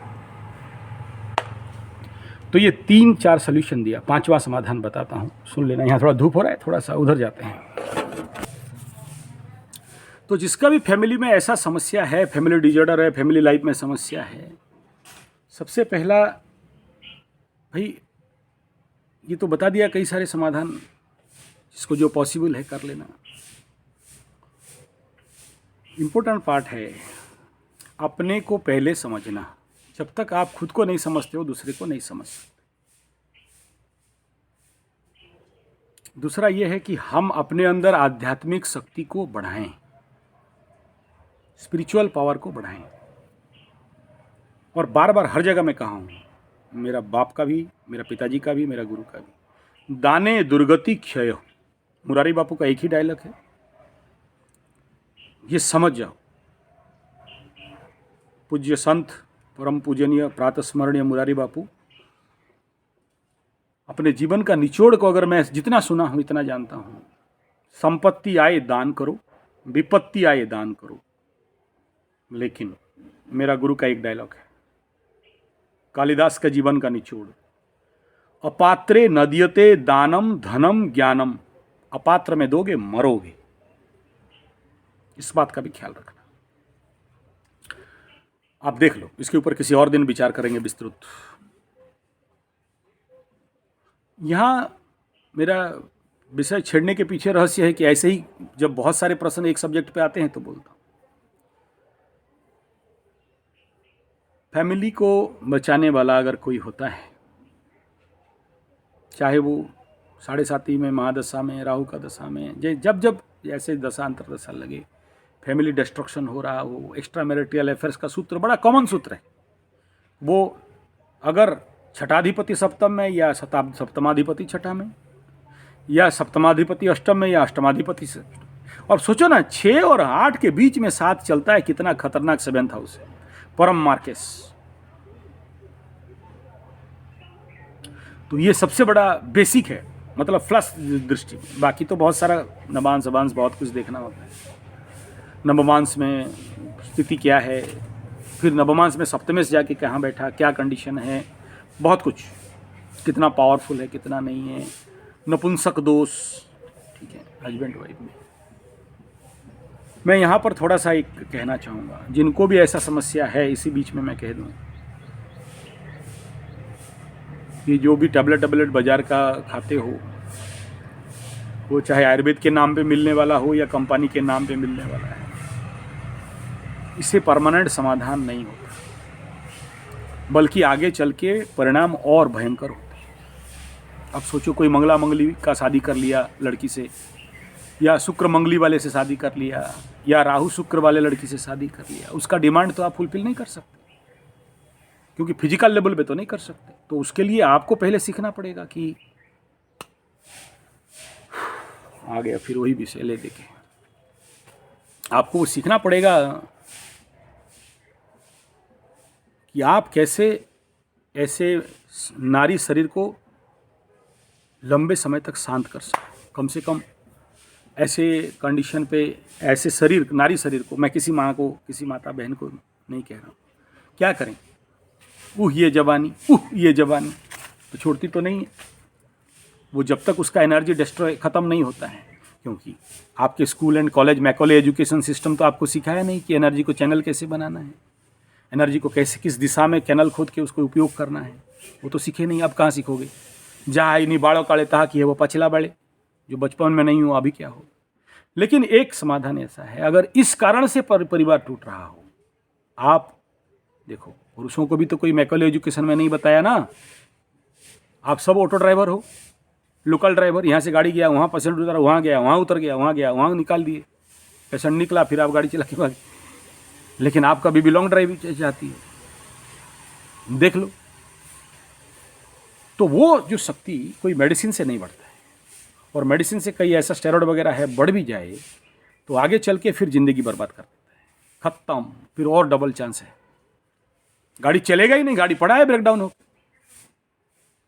तो ये 3-4 सोल्यूशन दिया, 5वां समाधान बताता हूँ, सुन लेना। यहाँ थोड़ा धूप हो रहा है, थोड़ा सा उधर जाते हैं। तो जिसका भी फैमिली में ऐसा समस्या है, फैमिली डिजॉर्डर है, फैमिली लाइफ में समस्या है, सबसे पहला भाई ये तो बता दिया कई सारे समाधान, जिसको जो पॉसिबल है कर लेना। इम्पोर्टेंट पार्ट है अपने को पहले समझना। जब तक आप खुद को नहीं समझते हो, दूसरे को नहीं समझ सकते। दूसरा यह है कि हम अपने अंदर आध्यात्मिक शक्ति को बढ़ाएं, स्पिरिचुअल पावर को बढ़ाएं। और बार बार हर जगह मैं कहा हूँ, मेरा बाप का भी, मेरा पिताजी का भी, मेरा गुरु का भी, दाने दुर्गति क्षय, मुरारी बापू का एक ही डायलॉग है, ये समझ जाओ। पूज्य संत परम पूजनीय प्रातस्मरणीय मुरारी बापू, अपने जीवन का निचोड़ को अगर मैं जितना सुना हूँ इतना जानता हूँ, संपत्ति आए दान करो, विपत्ति आए दान करो। लेकिन मेरा गुरु का एक डायलॉग है, कालिदास का जीवन का निचोड़, अपात्रे नद्यते दानम धनम ज्ञानम, अपात्र में दोगे मरोगे। इस बात का भी ख्याल रखना। आप देख लो, इसके ऊपर किसी और दिन विचार करेंगे विस्तृत। यहां मेरा विषय छेड़ने के पीछे रहस्य है कि ऐसे ही जब बहुत सारे प्रश्न एक सब्जेक्ट पे आते हैं तो बोलता हूं। फैमिली को बचाने वाला अगर कोई होता है, चाहे वो 7.5 में, महादशा में, राहु का दशा में, जब जब ऐसे दशा अंतर दशा लगे, फैमिली डिस्ट्रक्शन हो रहा हो, एक्स्ट्रा मैरिटल अफेयर्स का सूत्र बड़ा कॉमन सूत्र है। वो अगर छठाधिपति सप्तम में, या सप्तमाधिपति छठा में, या सप्तमाधिपति अष्टम में, या अष्टमाधिपति से, और सोचो ना 6 और 8 के बीच में 7 चलता है, कितना खतरनाक 7th हाउस है, परम मार्केस। तो ये सबसे बड़ा बेसिक है, मतलब फ्लश दृष्टि। बाकी तो बहुत सारा नवांश अवांश बहुत कुछ देखना होता है। नवमांश में स्थिति क्या है, फिर नवमांश में सप्तमे से जाके कहाँ बैठा, क्या कंडीशन है, बहुत कुछ, कितना पावरफुल है, कितना नहीं है, नपुंसक दोष, ठीक है, हस्बैंड वाइफ में। मैं यहाँ पर थोड़ा सा एक कहना चाहूँगा, जिनको भी ऐसा समस्या है, इसी बीच में मैं कह दूँ कि जो भी टैबलेट बाजार का खाते हो, वो चाहे आयुर्वेद के नाम पे मिलने वाला हो या कंपनी के नाम पे मिलने वाला है, इससे परमानेंट समाधान नहीं होता, बल्कि आगे चल के परिणाम और भयंकर होते हैं। अब सोचो कोई मंगला मंगली का शादी कर लिया लड़की से, या शुक्र मंगली वाले से शादी कर लिया, या राहु शुक्र वाले लड़की से शादी कर लिया, उसका डिमांड तो आप फुलफिल नहीं कर सकते, क्योंकि फिजिकल लेवल पे तो नहीं कर सकते। तो उसके लिए आपको पहले सीखना पड़ेगा कि आ गया फिर वही विषय ले देके, आपको वो सीखना पड़ेगा कि आप कैसे ऐसे नारी शरीर को लंबे समय तक शांत कर सकें। कम से कम ऐसे कंडीशन पे ऐसे शरीर, नारी शरीर को, मैं किसी माँ को, किसी माता बहन को नहीं कह रहा हूँ, क्या करें, ये जवानी, ये जवानी तो छोड़ती तो नहीं है वो, जब तक उसका एनर्जी डिस्ट्रॉय ख़त्म नहीं होता है। क्योंकि आपके school and college, Macaulay education system तो आपको सिखाया नहीं कि एनर्जी को चैनल कैसे बनाना है, एनर्जी को कैसे, किस दिशा में कैनल खोद के उसको उपयोग करना है, वो तो सीखे नहीं। अब कहाँ सीखोगे, जहाँ इन्हीं बाड़ों काले तहा कि है वो पछला बड़े, जो बचपन में नहीं हो अभी क्या हो। लेकिन एक समाधान ऐसा है, अगर इस कारण से परिवार टूट रहा हो, आप देखो, पुरुषों को भी तो कोई मैकॉले एजुकेशन में नहीं बताया ना, आप सब ऑटो ड्राइवर हो, लोकल ड्राइवर, यहाँ से गाड़ी गया, वहाँ पेशेंट उतरा, वहाँ गया, वहाँ उतर गया, वहाँ गया, वहाँ निकाल दिए, पेशेंट निकला, फिर आप गाड़ी चला के भागे। लेकिन आपका बीबी लॉन्ग ड्राइव जाती है, देख लो। तो वो जो शक्ति कोई मेडिसिन से नहीं बढ़ता है, और मेडिसिन से कई ऐसा स्टेरॉइड वगैरह है, बढ़ भी जाए तो आगे चल के फिर जिंदगी बर्बाद कर देता है, खत्म, फिर और डबल चांस है, गाड़ी चलेगा ही नहीं, गाड़ी पड़ा है ब्रेकडाउन हो,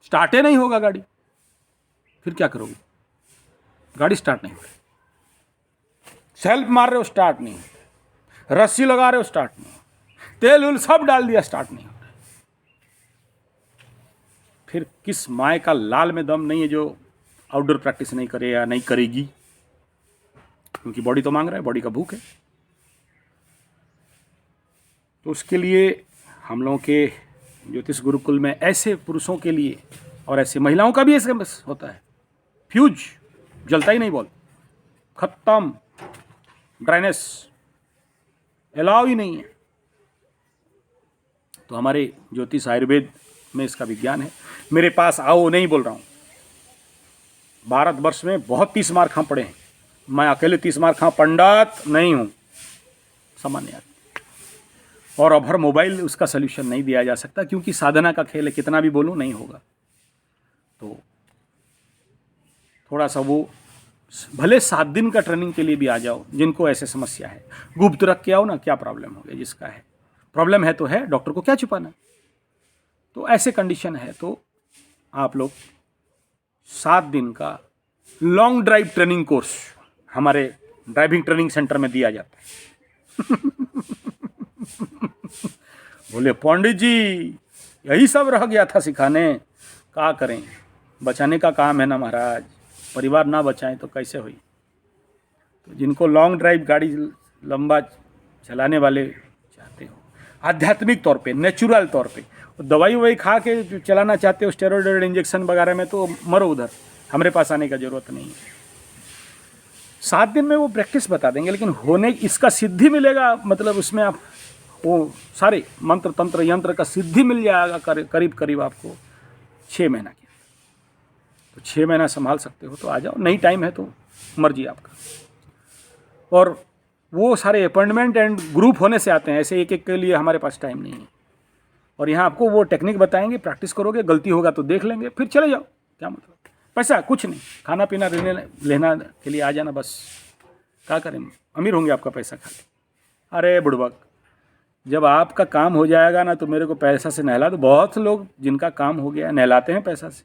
स्टार्टे नहीं होगा गाड़ी, फिर क्या करोगे, गाड़ी स्टार्ट नहीं हो रही, सेल्फ मार रहे हो स्टार्ट नहीं, रस्सी लगा रहे हो स्टार्ट नहीं, तेल उल सब डाल दिया स्टार्ट नहीं हो रहा, फिर किस माय का लाल में दम नहीं है जो आउटडोर प्रैक्टिस नहीं करे या नहीं करेगी, क्योंकि बॉडी तो मांग रहा है, बॉडी का भूख है। तो उसके लिए हम लोगों के ज्योतिष गुरुकुल में ऐसे पुरुषों के लिए, और ऐसे महिलाओं का भी ऐसे होता है, फ्यूज जलता ही नहीं, बॉल खत्म, ड्राइनेस अलाउ ही नहीं है। तो हमारे ज्योतिष आयुर्वेद में इसका विज्ञान है। मेरे पास आओ, नहीं बोल रहा हूँ, भारतवर्ष में बहुत 30 मार खा पड़े हैं, मैं अकेले 30 मार खा पंडित नहीं हूँ, सामान्य आदमी। और अब हर मोबाइल उसका सल्यूशन नहीं दिया जा सकता, क्योंकि साधना का खेल है, कितना भी बोलूँ नहीं होगा। तो थोड़ा सा वो, भले 7 दिन का ट्रेनिंग के लिए भी आ जाओ, जिनको ऐसे समस्या है, गुप्त रख के आओ ना, क्या प्रॉब्लम हो गया जिसका है, प्रॉब्लम है तो है, डॉक्टर को क्या छुपाना। तो ऐसे कंडीशन है तो आप लोग 7 दिन का लॉन्ग ड्राइव ट्रेनिंग कोर्स हमारे ड्राइविंग ट्रेनिंग सेंटर में दिया जाता है। बोले पंडित जी यही सब रह गया था सिखाने, क्या करें, बचाने का काम है ना महाराज, परिवार ना बचाएं तो कैसे हुई। तो जिनको लॉन्ग ड्राइव गाड़ी लंबा चलाने वाले चाहते हो, आध्यात्मिक तौर पे, नेचुरल तौर पे, दवाई ववाई खा के चलाना चाहते हो स्टेरॉइड इंजेक्शन वगैरह में, तो मरो उधर, हमारे पास आने का जरूरत नहीं है। 7 दिन में वो प्रैक्टिस बता देंगे, लेकिन होने इसका सिद्धि मिलेगा, मतलब उसमें आप वो सारे मंत्र तंत्र यंत्र का सिद्धि मिल जाएगा करीब करीब आपको 6 महीना की। तो 6 महीना संभाल सकते हो तो आ जाओ, नहीं टाइम है तो मर्जी आपका। और वो सारे अपॉइंटमेंट एंड ग्रुप होने से आते हैं, ऐसे एक एक के लिए हमारे पास टाइम नहीं है। और यहाँ आपको वो टेक्निक बताएंगे, प्रैक्टिस करोगे, गलती होगा तो देख लेंगे, फिर चले जाओ, क्या मतलब। पैसा कुछ नहीं, खाना पीना लेना के लिए आ जाना बस। क्या करें, अमीर होंगे आपका पैसा खा के। अरे बुड़बक, जब आपका काम हो जाएगा ना तो मेरे को पैसा से नहला दो। बहुत से लोग जिनका काम हो गया नहलाते हैं पैसा से,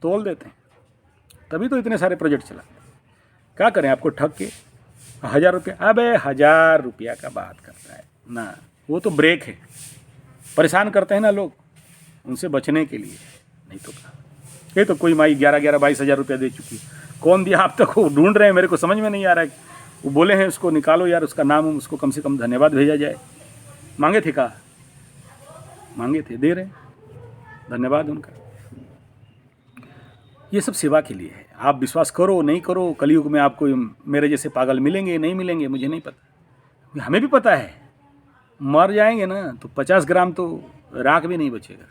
तोल देते हैं, तभी तो इतने सारे प्रोजेक्ट चलाते हैं। क्या करें, आपको ठग के 1000 रुपया, अबे 1000 रुपया का बात करता है ना, वो तो ब्रेक है। परेशान करते हैं ना लोग, उनसे बचने के लिए, नहीं तो क्या। ये तो कोई माई 11-22 हज़ार रुपया दे चुकी है, कौन दिया आप तक वो ढूंढ रहे हैं, मेरे को समझ में नहीं आ रहा है। वो बोले हैं उसको निकालो यार, उसका नाम, उसको कम से कम धन्यवाद भेजा जाए। मांगे थे, कहा मांगे थे, दे रहे, धन्यवाद उनका। ये सब सेवा के लिए है। आप विश्वास करो नहीं करो, कलयुग में आपको मेरे जैसे पागल मिलेंगे नहीं मिलेंगे मुझे नहीं पता। हमें भी पता है मर जाएंगे ना तो 50 ग्राम तो राख भी नहीं बचेगा।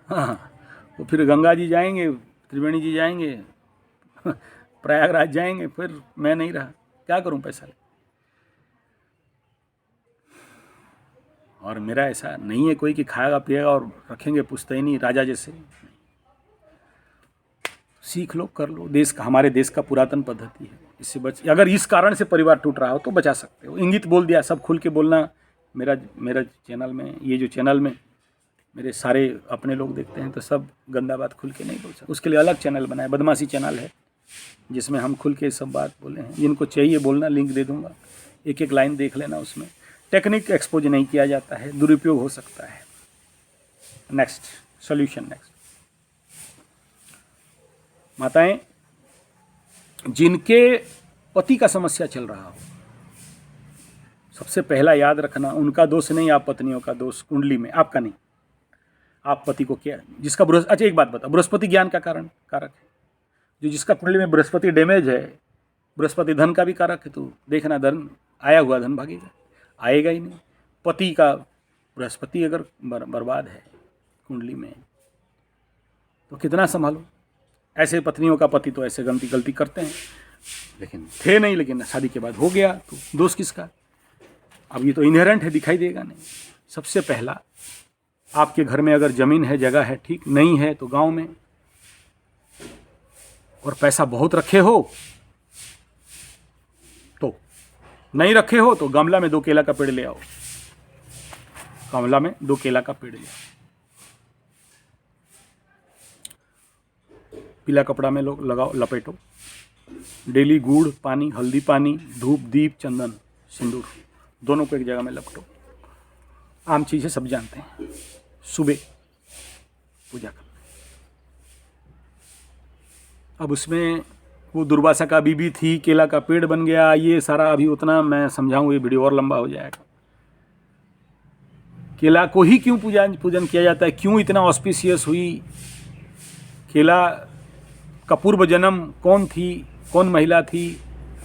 हाँ, वो फिर गंगा जी जाएंगे, त्रिवेणी जी जाएंगे, प्रयागराज जाएंगे, फिर मैं नहीं रहा, क्या करूं पैसा ले। और मेरा ऐसा नहीं है कोई कि खाएगा पिएगा और रखेंगे पुश्तैनी राजा जैसे। सीख लो, कर लो, देश का, हमारे देश का पुरातन पद्धति है, इससे बच। अगर इस कारण से परिवार टूट रहा हो तो बचा सकते हो। इंगित बोल दिया, सब खुल के बोलना। मेरा चैनल में, ये जो चैनल में मेरे सारे अपने लोग देखते हैं तो सब गंदा बात खुल के नहीं बोल सकते, उसके लिए अलग चैनल बनाए, बदमाशी चैनल है जिसमें हम खुल के सब बात बोले हैं। जिनको चाहिए बोलना, लिंक दे दूंगा, एक एक लाइन देख लेना। उसमें टेक्निक एक्सपोज नहीं किया जाता है, दुरुपयोग हो सकता है। नेक्स्ट सॉल्यूशन, नेक्स्ट माताएं जिनके पति का समस्या चल रहा हो, सबसे पहला याद रखना, उनका दोष नहीं, आप पत्नियों का दोष कुंडली में, आपका नहीं। आप पति को क्या, जिसका अच्छा एक बात बता, बृहस्पति ज्ञान का कारक है, जो जिसका कुंडली में बृहस्पति डैमेज है, बृहस्पति धन का भी कारक है, तो देखना धन, आया हुआ धन भागेगा, आएगा ही नहीं। पति का बृहस्पति अगर बर्बाद है कुंडली में तो कितना संभालो। ऐसे पत्नियों का पति तो ऐसे गलती करते हैं, लेकिन थे नहीं, लेकिन शादी के बाद हो गया तो दोष किसका। अब ये तो इनहेरेंट है, दिखाई देगा नहीं। सबसे पहला, आपके घर में अगर ज़मीन है, जगह है, ठीक, नहीं है तो गांव में, और पैसा बहुत रखे हो तो, नहीं रखे हो तो गमला में 2 केला का पेड़ ले आओ, गमला में 2 केला का पेड़ ले आओ, पीला कपड़ा में लोग लगाओ, लपेटो, डेली गुड़ पानी, हल्दी पानी, धूप दीप चंदन सिंदूर दोनों को एक जगह में लपटो। आम चीज़ है, सब जानते हैं, सुबह पूजा करना। अब उसमें वो दुर्वासा का बीबी थी, केला का पेड़ बन गया, ये सारा अभी उतना मैं समझाऊँ ये वीडियो और लंबा हो जाएगा। केला को ही क्यों पूजन किया जाता है, क्यों इतना ऑस्पिशियस हुई। केला का पूर्व जन्म कौन थी, कौन महिला थी,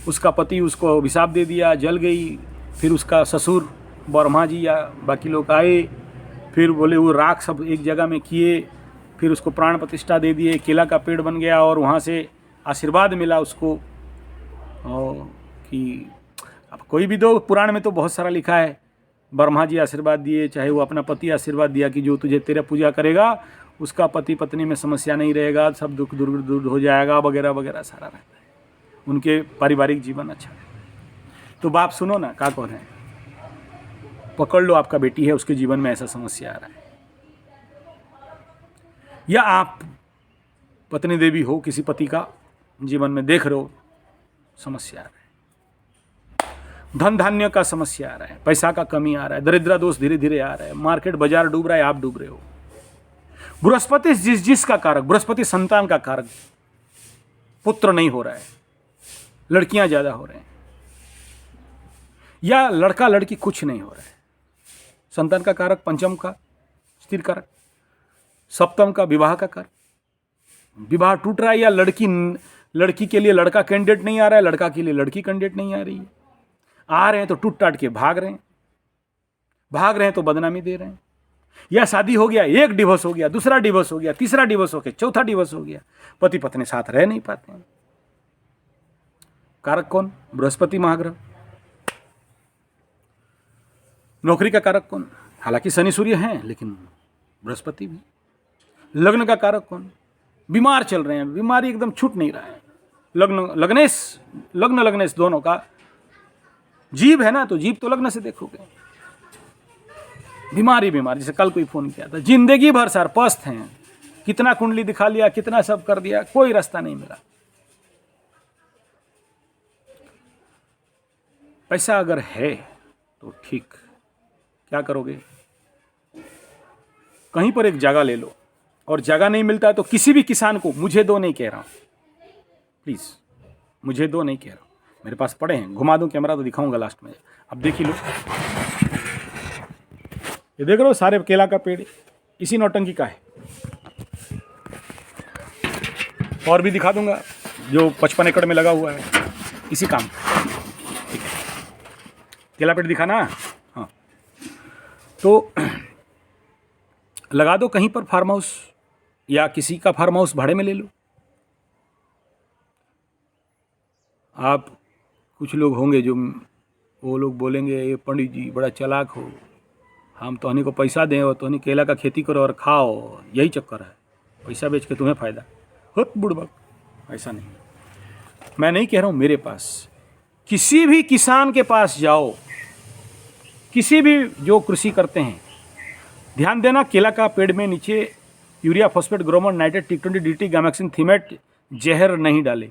उसका पति उसको अभिशाप दे दिया, जल गई, फिर उसका ससुर ब्रह्मा जी या बाकी लोग आए, फिर बोले वो राख सब एक जगह में किए, फिर उसको प्राण प्रतिष्ठा दे दिए, केला का पेड़ बन गया, और वहाँ से आशीर्वाद मिला उसको। कि अब कोई भी दो, पुराण में तो बहुत सारा लिखा है, ब्रह्मा जी आशीर्वाद दिए, चाहे वो अपना पति आशीर्वाद दिया कि जो तुझे तेरा पूजा करेगा उसका पति पत्नी में समस्या नहीं रहेगा, सब दुख दूर हो जाएगा, वगैरह वगैरह सारा रहता है, उनके पारिवारिक जीवन अच्छा है। तो बाप सुनो ना, क्या कह रहे हैं, पकड़ लो आपका बेटी है, उसके जीवन में ऐसा समस्या आ रहा है, या आप पत्नी देवी हो, किसी पति का जीवन में देख रहे हो समस्या आ रहा है, धन धान्य का समस्या आ रहा है, पैसा का कमी आ रहा है, दरिद्र दोष धीरे धीरे आ रहा है, मार्केट बाजार डूब रहा है, आप डूब रहे हो। बृहस्पति जिसका कारक, बृहस्पति संतान का कारक, पुत्र नहीं हो रहा है, लड़कियां ज्यादा हो रहे हैं, या लड़का लड़की कुछ नहीं हो रहा है। संतान का कारक पंचम का स्थिर कारक, सप्तम का विवाह का कारक, विवाह टूट रहा है, या लड़की के लिए लड़का कैंडिडेट नहीं आ रहा है, लड़का के लिए लड़की कैंडिडेट नहीं आ रही है, आ रहे हैं तो टूट टाट के भाग रहे हैं तो बदनामी दे रहे हैं, या शादी हो गया, एक डिवोर्स हो गया, दूसरा डिवोर्स हो गया, तीसरा डिवोर्स हो गया, चौथा डिवोर्स हो गया, पति पत्नी साथ रह नहीं पाते हैं। कारक कौन? बृहस्पति महाग्रह। नौकरी का कारक कौन? हालांकि शनि सूर्य हैं, लेकिन बृहस्पति भी। लग्न का कारक कौन? बीमार चल रहे हैं, बीमारी एकदम छूट नहीं रहा है, लग्न लगनेश दोनों का। जीव है ना, तो जीव तो लग्न से देखोगे, बीमारी जैसे कल कोई फोन किया था, जिंदगी भर सर पस्त हैं, कितना कुंडली दिखा लिया, कितना सब कर दिया, कोई रास्ता नहीं मिला। पैसा अगर है तो ठीक, क्या करोगे? कहीं पर एक जगह ले लो, और जगह नहीं मिलता है तो किसी भी किसान को, मुझे दो नहीं कह रहा हूं, प्लीज मुझे दो नहीं कह रहा हूं, मेरे पास पड़े हैं, घुमा दूं कैमरा तो दिखाऊंगा लास्ट में, अब देख ही लो। ये देख रहे हो सारे केला का पेड़ इसी नौटंकी का है, और भी दिखा दूंगा जो 55 एकड़ में लगा हुआ है इसी काम। केला पेड़ दिखाना, हाँ, तो लगा दो कहीं पर फार्म हाउस, या किसी का फार्म हाउस भाड़े में ले लो। आप कुछ लोग होंगे जो वो लोग बोलेंगे, ये पंडित जी बड़ा चालाक हो, हम तो को पैसा दें और तो केला का खेती करो और खाओ, यही चक्कर है, पैसा बेच के तुम्हें फायदा हो, बुड़बक। ऐसा नहीं, मैं नहीं कह रहा हूँ। मेरे पास किसी भी किसान के पास जाओ, किसी भी जो कृषि करते हैं, ध्यान देना, केला का पेड़ में नीचे यूरिया, फॉस्फेट, ग्रोमर, नाइट्रेट, टी20, डीटी, गामेक्सिन, थीमेट, जहर नहीं डाले,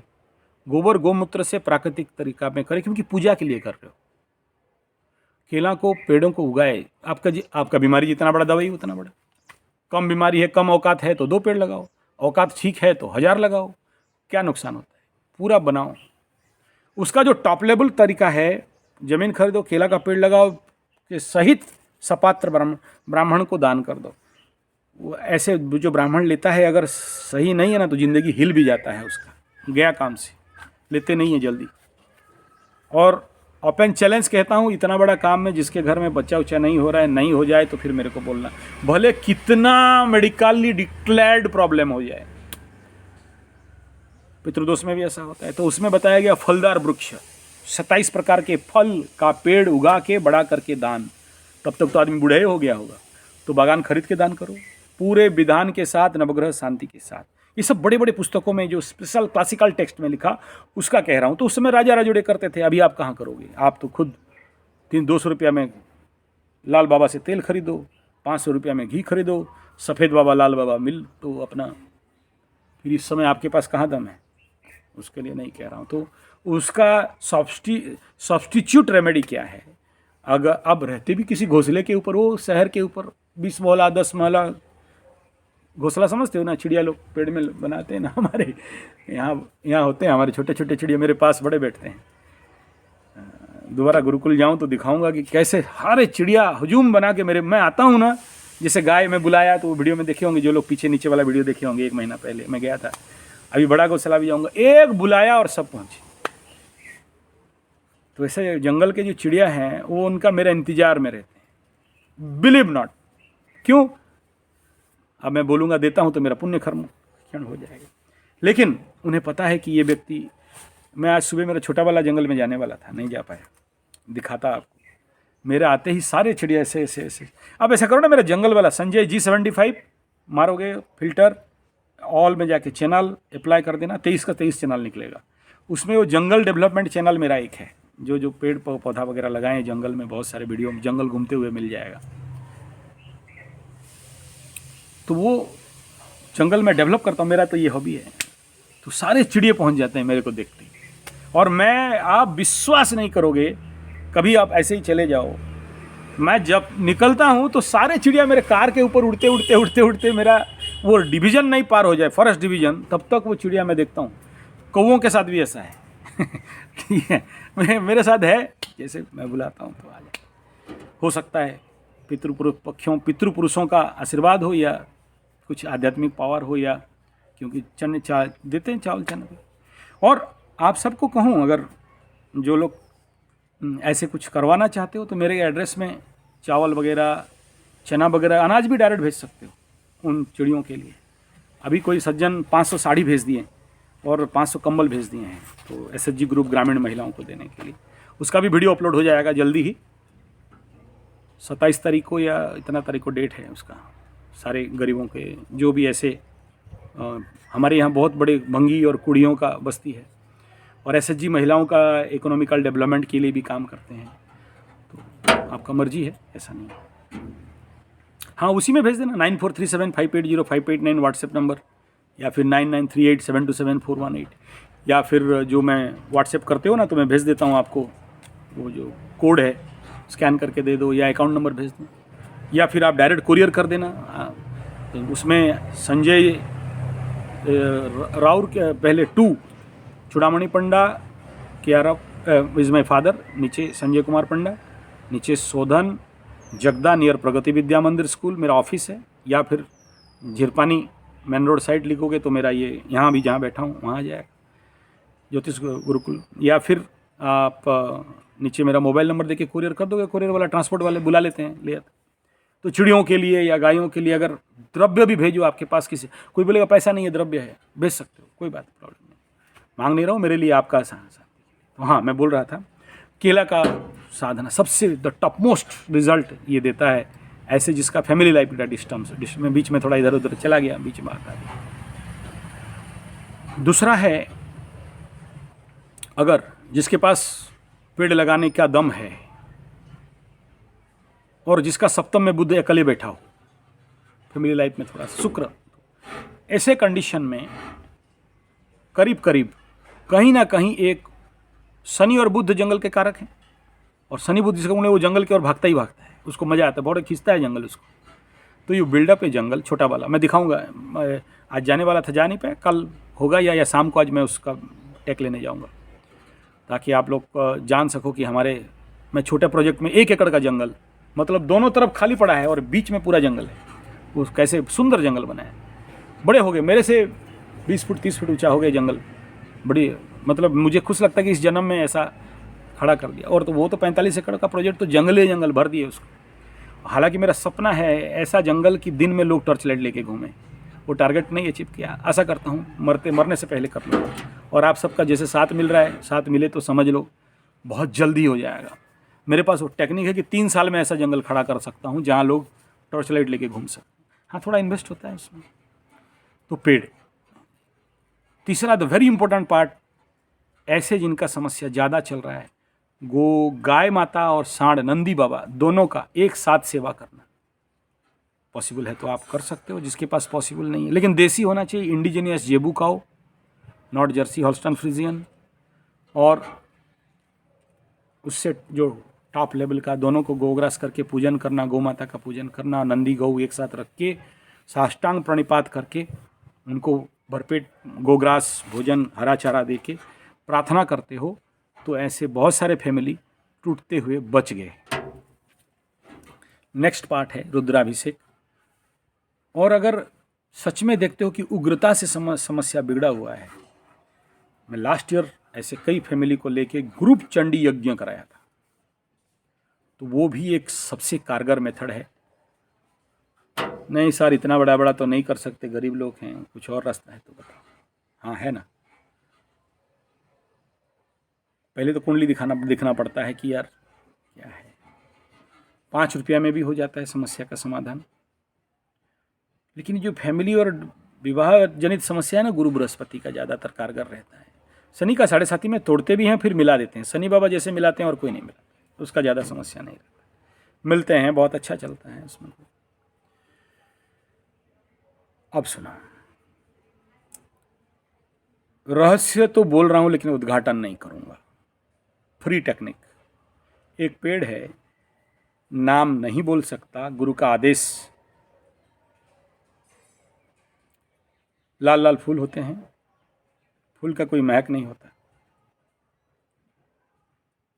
गोबर गोमूत्र से प्राकृतिक तरीका में करें, क्योंकि पूजा के लिए कर रहे हो। केला को, पेड़ों को उगाए, आपका बीमारी जितना बड़ा दवाई उतना बड़ा। कम बीमारी है, कम औकात है तो 2 पेड़ लगाओ, औकात ठीक है तो 1000 लगाओ, क्या नुकसान होता है? पूरा बनाओ। उसका जो टॉप लेवल तरीका है, जमीन खरीदो, केला का पेड़ लगाओ के सहित सपात्र ब्राह्मण को दान कर दो। वो ऐसे जो ब्राह्मण लेता है, अगर सही नहीं है ना तो जिंदगी हिल भी जाता है उसका, गया काम से, लेते नहीं है जल्दी। और ओपन चैलेंज कहता हूँ, इतना बड़ा काम में जिसके घर में बच्चा उच्चा नहीं हो रहा है, नहीं हो जाए तो फिर मेरे को बोलना, भले कितना मेडिकली डिक्लेयर्ड प्रॉब्लम हो जाए। पितृदोष में भी ऐसा होता है, तो उसमें बताया गया फलदार वृक्ष, 27 प्रकार के फल का पेड़ उगा के बड़ा करके दान। तब तक तो आदमी बूढ़े हो गया होगा, तो बागान खरीद के दान करो, पूरे विधान के साथ, नवग्रह शांति के साथ। ये सब बड़े बड़े पुस्तकों में जो स्पेशल क्लासिकल टेक्स्ट में लिखा, उसका कह रहा हूँ। तो उस समय राजा राजोड़े करते थे, अभी आप कहाँ करोगे? आप तो खुद 200 रुपया में लाल बाबा से तेल खरीदो, 500 रुपया में घी खरीदो, सफ़ेद बाबा लाल बाबा मिल तो अपना, फिर इस समय आपके पास कहाँ दम है? उसके लिए नहीं कह रहा हूँ। तो उसका सब्स्टिट्यूट रेमेडी क्या है? अगर अब रहते भी किसी घोंसले के ऊपर, वो शहर के ऊपर 20 महला 10 महला घोंसला समझते हो ना, चिड़िया लोग पेड़ में बनाते हैं ना, हमारे यहाँ होते हैं हमारे छोटे छोटे चिड़िया, मेरे पास बड़े बैठते हैं। दोबारा गुरुकुल जाऊँ तो दिखाऊंगा कि कैसे हर चिड़िया हुजूम बना के मैं आता हूँ ना, जैसे गाय में बुलाया, तो वो वीडियो में देखे होंगे जो लोग पीछे नीचे वाला वीडियो देखे होंगे, 1 महीना पहले मैं गया था। अभी बड़ा गौशाला भी जाऊँगा, एक बुलाया और सब पहुँचे। तो ऐसे जंगल के जो चिड़िया हैं वो उनका मेरे इंतजार में रहते हैं, बिलीव नॉट। क्यों? अब मैं बोलूँगा देता हूँ तो मेरा पुण्य कर्म क्षण हो जाएगा, लेकिन उन्हें पता है कि ये व्यक्ति, मैं आज सुबह मेरा छोटा वाला जंगल में जाने वाला था, नहीं जा पाया, दिखाता आपको। मेरे आते ही सारे चिड़िया ऐसे ऐसे ऐसे। अब ऐसा करो ना, मेरा जंगल वाला संजय G75 मारोगे, फिल्टर ऑल में जाके चैनल अप्लाई कर देना, 23 का 23 चैनल निकलेगा। उसमें वो जंगल डेवलपमेंट चैनल मेरा एक है, जो जो पेड़ पौधा वगैरह लगाए हैं जंगल में, बहुत सारे वीडियो जंगल घूमते हुए मिल जाएगा। तो वो जंगल में डेवलप करता हूँ, मेरा तो ये हॉबी है। तो सारे चिड़िए पहुँच जाते हैं मेरे को देखते ही, और मैं, आप विश्वास नहीं करोगे, कभी आप ऐसे ही चले जाओ, मैं जब निकलता हूँ तो सारे चिड़िया मेरे कार के ऊपर उड़ते उड़ते उड़ते उड़ते, मेरा वो डिवीज़न नहीं पार हो जाए, फॉरेस्ट डिवीज़न, तब तक वो चिड़िया मैं देखता हूँ। कौवों के साथ भी ऐसा है ठीक है, मेरे साथ है, जैसे मैं बुलाता हूँ तो आ जाए। हो सकता है पितृपुरुषों का आशीर्वाद हो, या कुछ आध्यात्मिक पावर हो, या क्योंकि चने देते हैं चावल चने। और आप सबको कहूँ, अगर जो लोग ऐसे कुछ करवाना चाहते हो तो मेरे एड्रेस में चावल वगैरह, चना वगैरह, अनाज भी डायरेक्ट भेज सकते हो उन चिड़ियों के लिए। अभी कोई सज्जन 500 साड़ी भेज दिए और 500 कंबल भेज दिए हैं, तो SHG ग्रुप ग्रामीण महिलाओं को देने के लिए। उसका भी वीडियो अपलोड हो जाएगा जल्दी ही, 27 तारीख को या इतना तारीख को डेट है उसका। सारे गरीबों के, जो भी ऐसे हमारे यहाँ बहुत बड़े भंगी और कुड़ियों का बस्ती है, और SHG महिलाओं का इकोनॉमिकल डेवलपमेंट के लिए भी काम करते हैं। तो आपका मर्जी है, ऐसा नहीं है। हाँ, उसी में भेज देना, 9437580589 व्हाट्सएप नंबर, या फिर 9938727418, या फिर जो मैं व्हाट्सएप करते हो ना, तो मैं भेज देता हूँ आपको वो जो कोड है, स्कैन करके दे दो, या अकाउंट नंबर भेज दो, या फिर आप डायरेक्ट कुरियर कर देना। तो उसमें संजय राउर के पहले 2 चूड़ामणि पंडा केआरएफ इज़ माई फादर, नीचे संजय कुमार पंडा, नीचे शोधन जगदा नियर प्रगति विद्या मंदिर स्कूल मेरा ऑफिस है, या फिर झिरपानी मेन रोड साइड लिखोगे तो मेरा ये यहाँ भी जहाँ बैठा हूँ वहाँ आ जाएगा, ज्योतिष गुरुकुल। या फिर आप नीचे मेरा मोबाइल नंबर देके कुरियर कर दोगे, कुरियर वाला, ट्रांसपोर्ट वाले बुला लेते हैं, ले आते। तो चिड़ियों के लिए या गायों के लिए अगर द्रव्य भी भेजो आपके पास, किसी कोई बोलेगा पैसा नहीं है, द्रव्य है, भेज सकते हो, कोई बात प्रॉब्लम नहीं, मांग नहीं रहा हूँ, मेरे लिए आपका साधन। तो हाँ, मैं बोल रहा था केला का साधना सबसे द टॉप मोस्ट रिजल्ट ये देता है, ऐसे जिसका फैमिली लाइफ का डिस्टर्ब में, बीच में थोड़ा इधर उधर चला गया, बीच में बात आ गई। दूसरा है, अगर जिसके पास पेड़ लगाने का दम है और जिसका सप्तम में बुध अकेले बैठा हो, फैमिली लाइफ में थोड़ा शुक्र, ऐसे कंडीशन में करीब करीब कहीं ना कहीं एक शनि और बुध जंगल के कारक हैं, और शनि बुध जिसका वो जंगल की ओर भागता ही भागता है, उसको मज़ा आता है, बहुत खींचता है जंगल उसको। तो ये बिल्डअप है जंगल छोटा वाला, मैं दिखाऊंगा, आज जाने वाला था, जा नहीं पाया, कल होगा या शाम को आज मैं उसका टेक लेने जाऊंगा, ताकि आप लोग जान सको कि हमारे, मैं छोटे प्रोजेक्ट में 1 एकड़ का जंगल, मतलब दोनों तरफ खाली पड़ा है और बीच में पूरा जंगल है, वो कैसे सुंदर जंगल बना है। बड़े हो गए, मेरे से 20 फुट 30 फुट ऊँचा हो गया जंगल, बड़ी, मतलब मुझे खुश लगता है कि इस जन्म में ऐसा खड़ा कर दिया। और तो वो तो 45 एकड़ का प्रोजेक्ट तो जंगल भर दिए उसको। हालांकि मेरा सपना है ऐसा जंगल कि दिन में लोग टॉर्च लाइट लेके घूमें, वो टारगेट नहीं अचीव किया, आशा करता हूँ मरने से पहले कर लूँगा। और आप सबका जैसे साथ मिल रहा है, साथ मिले तो समझ लो बहुत जल्दी हो जाएगा। मेरे पास वो टेक्निक है कि 3 साल में ऐसा जंगल खड़ा कर सकता हूँ जहाँ लोग टॉर्च लाइट लेके घूम सकते। हाँ, थोड़ा इन्वेस्ट होता है उसमें। तो पेड़। तीसरा, द वेरी इंपॉर्टेंट पार्ट, ऐसे जिनका समस्या ज़्यादा चल रहा है, गाय माता और सांड नंदी बाबा दोनों का एक साथ सेवा करना पॉसिबल है तो आप कर सकते हो। जिसके पास पॉसिबल नहीं है, लेकिन देसी होना चाहिए, इंडिजीनियस जेबू काओ, नॉट जर्सी हॉल्स्टन फ्रीजियन, और उससे जो टॉप लेवल का, दोनों को गोग्रास करके पूजन करना, गौ माता का पूजन करना, नंदी गौ एक साथ रख के साष्टांग प्रणिपात करके उनको भरपेट गोग्रास भोजन हरा चारा दे के प्रार्थना करते हो, तो ऐसे बहुत सारे फैमिली टूटते हुए बच गए। नेक्स्ट पार्ट है रुद्राभिषेक। और अगर सच में देखते हो कि उग्रता से समस्या बिगड़ा हुआ है, मैं लास्ट ईयर ऐसे कई फैमिली को लेके ग्रुप चंडी यज्ञ कराया था, तो वो भी एक सबसे कारगर मेथड है। नहीं सर, इतना बड़ा बड़ा तो नहीं कर सकते, गरीब लोग हैं, कुछ और रास्ता है तो बताओ। हाँ है ना, पहले तो कुंडली दिखना पड़ता है कि यार क्या है। 5 रुपया में भी हो जाता है समस्या का समाधान। लेकिन जो फैमिली और विवाह जनित समस्या है ना, गुरु बृहस्पति का ज़्यादातर कारगर रहता है। शनि का 7.5 में तोड़ते भी हैं फिर मिला देते हैं, शनि बाबा जैसे मिलाते हैं और कोई नहीं मिलाते, उसका ज़्यादा समस्या नहीं रहता, मिलते हैं बहुत अच्छा चलता है उसमें। अब सुनो, रहस्य तो बोल रहा हूं लेकिन उद्घाटन नहीं करूंगा, फ्री टेक्निक। एक पेड़ है, नाम नहीं बोल सकता, गुरु का आदेश, लाल लाल फूल होते हैं, फूल का कोई महक नहीं होता,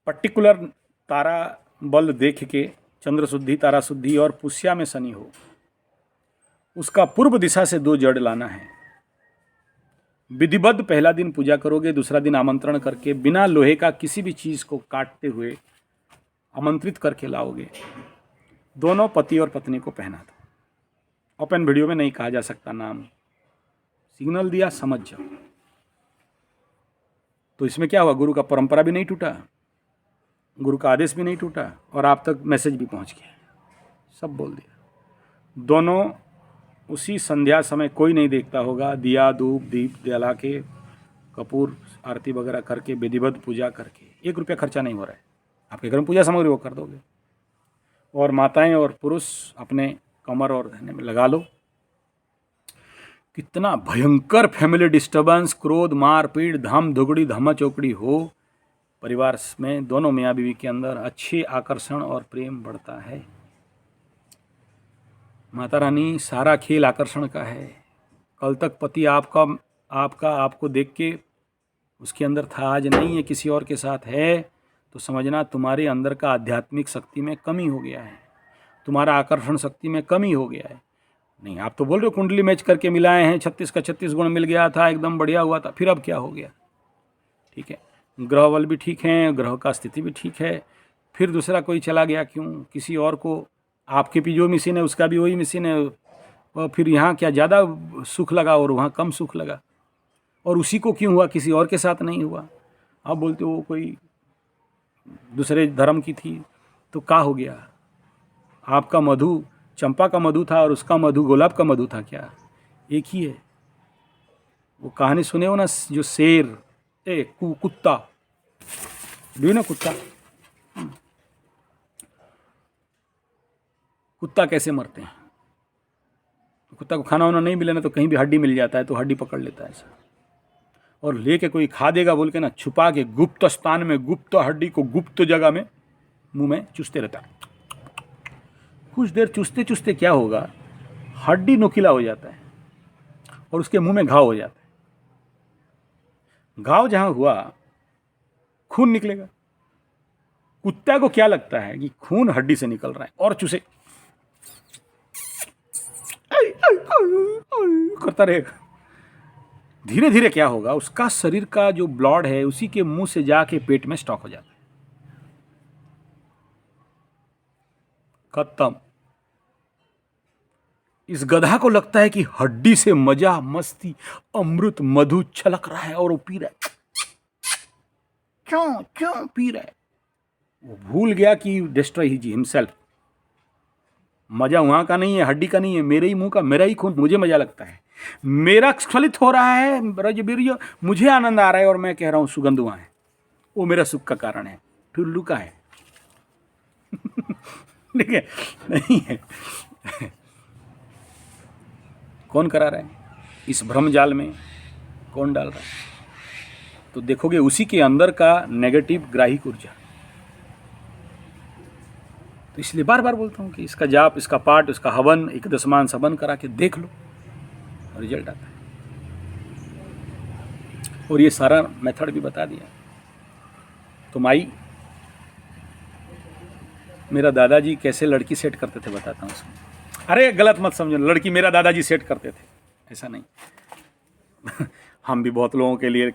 पर्टिकुलर तारा बल देख के, चंद्र शुद्धि, तारा शुद्धि और पुष्या में शनि हो, उसका पूर्व दिशा से 2 जड़ लाना है। विधिबद्ध पहला दिन पूजा करोगे, दूसरा दिन आमंत्रण करके बिना लोहे का किसी भी चीज़ को काटते हुए आमंत्रित करके लाओगे। दोनों पति और पत्नी को पहना दो। ओपन वीडियो में नहीं कहा जा सकता नाम, सिग्नल दिया, समझ जाओ। तो इसमें क्या हुआ, गुरु का परंपरा भी नहीं टूटा, गुरु का आदेश भी नहीं टूटा और आप तक मैसेज भी पहुंच गया, सब बोल दिया। दोनों उसी संध्या समय, कोई नहीं देखता होगा, दिया धूप दीप जला के, कपूर आरती वगैरह करके, विधिवत पूजा करके, 1 रुपया खर्चा नहीं हो रहा है, आपके घर में पूजा सामग्री वो कर दोगे, और माताएं और पुरुष अपने कमर और धने में लगा लो। कितना भयंकर फैमिली डिस्टर्बेंस, क्रोध, मारपीट, धाम धुगड़ी, धमा चौकड़ी हो परिवार में, दोनों मियाँ बीवी के अंदर अच्छे आकर्षण और प्रेम बढ़ता है। माता रानी, सारा खेल आकर्षण का है। कल तक पति आपको देख के उसके अंदर था, आज नहीं है, किसी और के साथ है, तो समझना तुम्हारे अंदर का आध्यात्मिक शक्ति में कमी हो गया है, तुम्हारा आकर्षण शक्ति में कमी हो गया है। नहीं, आप तो बोल रहे हो कुंडली मैच करके मिलाए हैं, 36 का 36 गुण मिल गया था, एकदम बढ़िया हुआ था, फिर अब क्या हो गया? ठीक है, ग्रह बल भी ठीक है, ग्रह का स्थिति भी ठीक है, फिर दूसरा कोई चला गया क्यों? किसी और को, आपके भी जो मिसिन है उसका भी वही मिसिन है, और फिर यहाँ क्या ज़्यादा सुख लगा और वहाँ कम सुख लगा, और उसी को क्यों हुआ, किसी और के साथ नहीं हुआ? आप बोलते हो कोई दूसरे धर्म की थी, तो क्या हो गया? आपका मधु चंपा का मधु था और उसका मधु गुलाब का मधु था क्या? एक ही है। वो कहानी सुने हो ना, जो शेर कुत्ता, डू ना कुत्ता, कुत्ता कैसे मरते हैं? कुत्ता को खाना वाना नहीं मिले ना, तो कहीं भी हड्डी मिल जाता है तो हड्डी पकड़ लेता है ऐसा, और लेके कोई खा देगा बोल के ना, छुपा के गुप्त स्थान में, गुप्त हड्डी को गुप्त जगह में मुंह में चूसते रहता है। कुछ देर चूसते चूसते क्या होगा, हड्डी नुकीला हो जाता है और उसके मुंह में घाव हो जाता है। घाव जहां हुआ, खून निकलेगा। कुत्ता को क्या लगता है कि खून हड्डी से निकल रहा है, और चूसे करता रहेगा। धीरे धीरे क्या होगा, उसका शरीर का जो ब्लड है उसी के मुंह से जाके पेट में स्टॉक हो जाता है। खत्म। इस गधा को लगता है कि हड्डी से मजा, मस्ती, अमृत, मधु छलक रहा है और वो पी रहा है, क्यों क्यों पी रहा है? वो भूल गया कि डिस्ट्रॉय हिमसेल्फ। मजा वहां का नहीं है, हड्डी का नहीं है, मेरे ही मुंह का, मेरा ही खून, मुझे मजा लगता है, मेरा स्खलित हो रहा है, रजबीर्य, मुझे आनंद आ रहा है और मैं कह रहा हूं सुगंध वहां है, वो मेरा सुख का कारण है, ठुल्लू का है। ठीक है, नहीं है। कौन करा रहा है इस भ्रम जाल में, कौन डाल रहा है? तो देखोगे उसी के अंदर का नेगेटिव ग्राहिक ऊर्जा। तो इसलिए बार बार बोलता हूँ कि इसका जाप, इसका पाठ, इसका हवन, एक दशमान सवन करा के देख लो, रिजल्ट आता है। और ये सारा मेथड भी बता दिया। तो माई, मेरा दादाजी कैसे लड़की सेट करते थे बताता हूँ उसमें। अरे गलत मत समझो, लड़की मेरा दादाजी सेट करते थे, ऐसा नहीं। हम भी बहुत लोगों के लिए,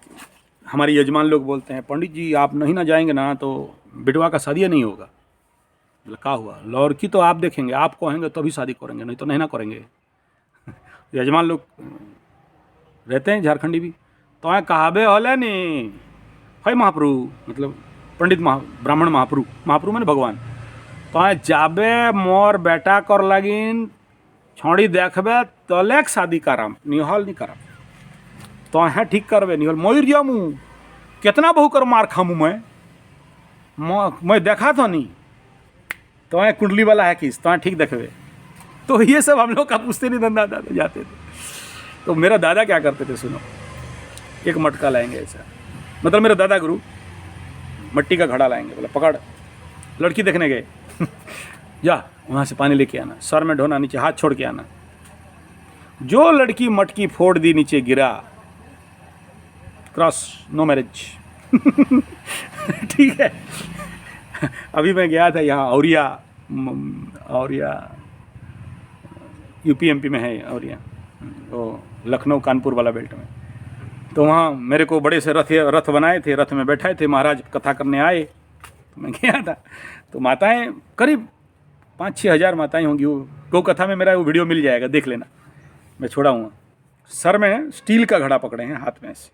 हमारे यजमान लोग बोलते हैं, पंडित जी आप नहीं ना जाएंगे ना तो बिटवा का शादी नहीं होगा। क्या हुआ, लड़की तो आप देखेंगे, आप कहेंगे तभी शादी करेंगे, नहीं तो नहीं ना करेंगे। यजमान लोग रहते हैं झारखंडी भी, तो कहाबे हले नहीं है महाप्रभु, मतलब पंडित ब्राह्मण महाप्रभु मैंने भगवान, तो जाबे मोर बेटा कर लगिन छौड़ी देखबे तलेक शादी कराम, निहल नहीं कराम, तो ठीक करबे निहल मयूर जामू, कितना बहू कर मार खामू मैं देखा तो नहीं, तो कुंडली वाला है किस तो ठीक देखवे। तो ये सब हम लोग का पूछते नहीं, धंधा दादा जाते थे। तो मेरा दादा क्या करते थे सुनो, एक मटका लाएंगे ऐसा, मतलब मेरा दादा गुरु मट्टी का घड़ा लाएंगे, बोला पकड़, लड़की देखने गए जा वहाँ से पानी लेके आना, सर में ढोना, नीचे हाथ छोड़ के आना। जो लड़की मटकी फोड़ दी, नीचे गिरा, क्रॉस, नो मैरिज। ठीक है। अभी मैं गया था यहाँ औरिया यूपी एमपी में है औरिया, वो लखनऊ कानपुर वाला बेल्ट में। तो वहाँ मेरे को बड़े से रथ बनाए थे, रथ में बैठाए थे, महाराज कथा करने आए, तो मैं गया था। तो माताएं करीब 5-6 हज़ार माताएं होंगी। वो कथा में मेरा वो वीडियो मिल जाएगा, देख लेना, मैं छोड़ा हूँ। सर में स्टील का घड़ा पकड़े हैं, हाथ में ऐसे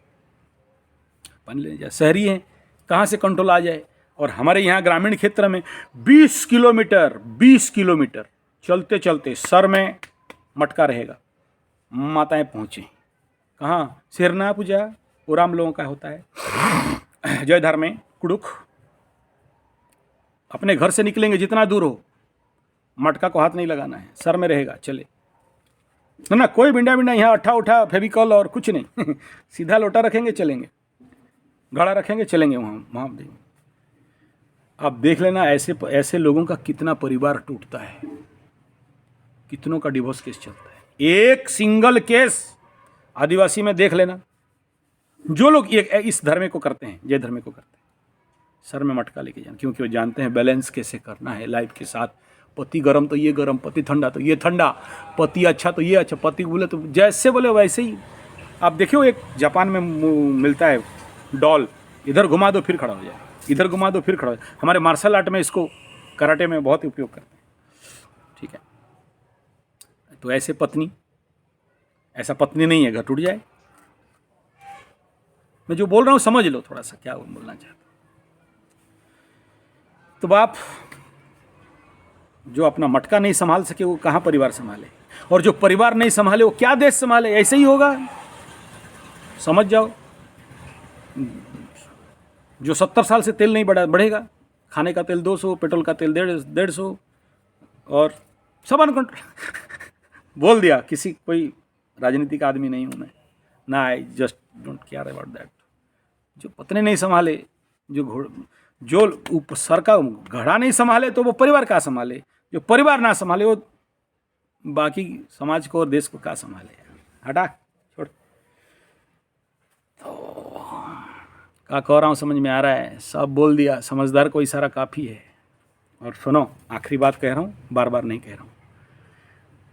पानी ले जाए। शहरी हैं, कहाँ से कंट्रोल आ जाए। और हमारे यहाँ ग्रामीण क्षेत्र में 20 किलोमीटर चलते चलते सर में मटका रहेगा। माताएं पहुँचे कहाँ, सिरना पूजा वो राम लोगों का होता है, जयधार में कुड़ुक। अपने घर से निकलेंगे जितना दूर हो, मटका को हाथ नहीं लगाना है, सर में रहेगा, चले ना, कोई बिंडा यहाँ अट्ठा उठा फेविकॉल और कुछ नहीं। सीधा लोटा रखेंगे, चलेंगे, घड़ा रखेंगे, चलेंगे वहाँ देंगे। आप देख लेना ऐसे लोगों का कितना परिवार टूटता है, कितनों का डिवोर्स केस चलता है। एक सिंगल केस आदिवासी में देख लेना। जो लोग इस धर्म को करते हैं, जय धर्म को करते हैं, सर में मटका लेके जाना, क्योंकि वो जानते हैं बैलेंस कैसे करना है लाइफ के साथ। पति गर्म तो ये गर्म, पति ठंडा तो ये ठंडा, पति अच्छा तो ये अच्छा, पति बोले तो जैसे बोले वैसे ही। आप देखियो, एक जापान में मिलता है डॉल, इधर घुमा दो फिर खड़ा हो जाए, इधर घुमा दो फिर खड़ा हो जाए। हमारे मार्शल आर्ट में इसको, कराटे में बहुत उपयोग करते हैं। ठीक है, तो ऐसा पत्नी नहीं है, घर टूट जाए। मैं जो बोल रहा हूँ समझ लो थोड़ा सा क्या बोलना चाहता हूँ। तो बाप जो अपना मटका नहीं संभाल सके वो कहाँ परिवार संभाले, और जो परिवार नहीं संभाले वो क्या देश संभाले। ऐसे ही होगा, समझ जाओ। जो 70 साल से तेल नहीं बढ़ेगा, खाने का तेल 200, पेट्रोल का तेल 150, और सब अनकंट्रोल। बोल दिया, किसी कोई राजनीतिक आदमी नहीं हूँ मैं ना, I just don't care about that. जो पत्नी नहीं संभाले, जो सर का घड़ा नहीं संभाले, तो वो परिवार का संभाले। जो परिवार ना संभाले, वो बाकी समाज को और देश को क्या संभाले। हटा, छोड़। तो क्या कह रहा हूँ समझ में आ रहा है? सब बोल दिया, समझदार को इशारा काफ़ी है। और सुनो, आखिरी बात कह रहा हूँ, बार बार नहीं कह रहा हूँ,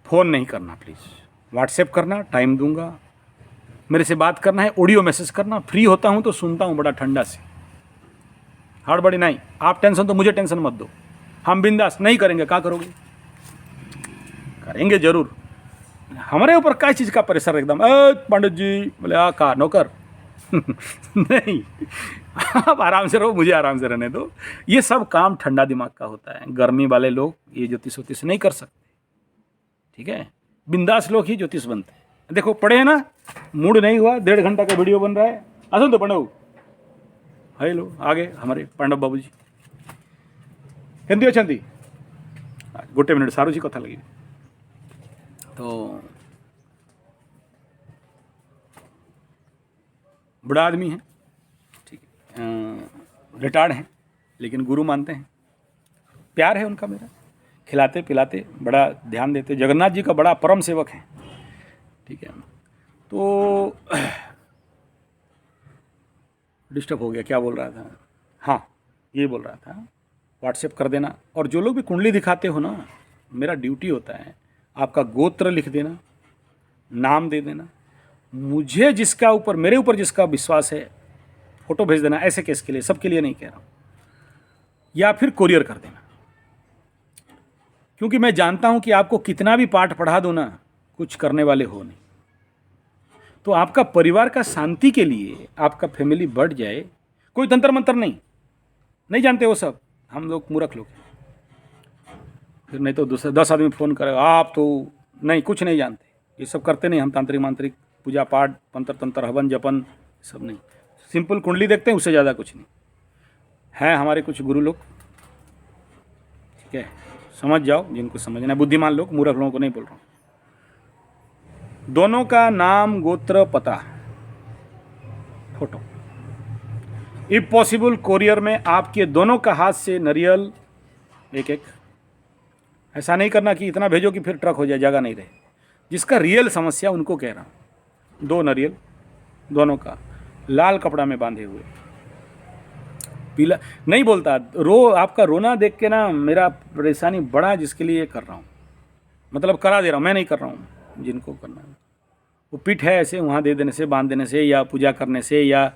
फ़ोन नहीं करना प्लीज़। व्हाट्सएप करना, टाइम दूंगा। मेरे से बात करना है, ऑडियो मैसेज करना। फ्री होता हूँ तो सुनता हूँ बड़ा ठंडा से, हड़बड़ी नहीं। आप टेंशन तो मुझे टेंशन मत दो, हम बिंदास नहीं करेंगे। क्या करोगे? करेंगे जरूर। हमारे ऊपर क्या चीज़ का प्रेशर एकदम, पंडित जी बोले आ का नौकर। नहीं, आप आराम से रहो, मुझे आराम से रहने दो। ये सब काम ठंडा दिमाग का होता है। गर्मी वाले लोग ये ज्योतिष वोतिष नहीं कर सकते। ठीक है, बिंदास लोग ही ज्योतिष बनते हैं। देखो पढ़े हैं ना, मूड नहीं हुआ, 1.5 घंटा का वीडियो बन रहा है। आसन तो पंडव, हेलो, आगे हमारे पांडव बाबू जी केमती अच्छा, गोटे मिनट सारू जी कथा लगी। तो बड़ा आदमी है, ठीक है, रिटायर्ड हैं, लेकिन गुरु मानते हैं। प्यार है उनका मेरा, खिलाते पिलाते, बड़ा ध्यान देते। जगन्नाथ जी का बड़ा परम सेवक है। ठीक है, तो डिस्टर्ब हो गया, क्या बोल रहा था? हाँ, ये बोल रहा था व्हाट्सएप कर देना। और जो लोग भी कुंडली दिखाते हो ना, मेरा ड्यूटी होता है आपका गोत्र लिख देना, नाम दे देना। मुझे जिसका ऊपर, मेरे ऊपर जिसका विश्वास है, फोटो भेज देना। ऐसे केस के लिए, सबके लिए नहीं कह रहा हूँ। या फिर कोरियर कर देना, क्योंकि मैं जानता हूँ कि आपको कितना भी पाठ पढ़ा दो ना, कुछ करने वाले हो नहीं। तो आपका परिवार का शांति के लिए, आपका फैमिली बढ़ जाए, कोई तंत्र मंत्र नहीं जानते वो सब, हम लोग मूर्ख लोग हैं। फिर नहीं तो 10 आदमी फ़ोन करेगा, आप तो नहीं, कुछ नहीं जानते, ये सब करते नहीं हम। तांत्रिक मांत्रिक पूजा पाठ, मंत्र तंत्र हवन जपन सब नहीं, सिंपल कुंडली देखते हैं, उससे ज़्यादा कुछ नहीं है। हमारे कुछ गुरु लोग, ठीक है, समझ जाओ जिनको समझना है, बुद्धिमान लोग, मूर्ख लोगों को नहीं बोल रहा हूँ। दोनों का नाम, गोत्र, पता, फोटो, इफ पॉसिबल कोरियर में आपके दोनों का हाथ से नारियल एक एक। ऐसा नहीं करना कि इतना भेजो कि फिर ट्रक हो जाए, जगह नहीं रहे। जिसका रियल समस्या उनको कह रहा हूँ। 2 नारियल दोनों का लाल कपड़ा में बांधे हुए, पीला नहीं बोलता, आपका रोना देख के ना मेरा परेशानी बढ़ा, जिसके लिए कर रहा हूँ, मतलब करा दे रहा हूँ, मैं नहीं कर रहा हूँ, जिनको करना है। वो पीठ है ऐसे वहाँ दे देने से, बांध देने से, या पूजा करने से, या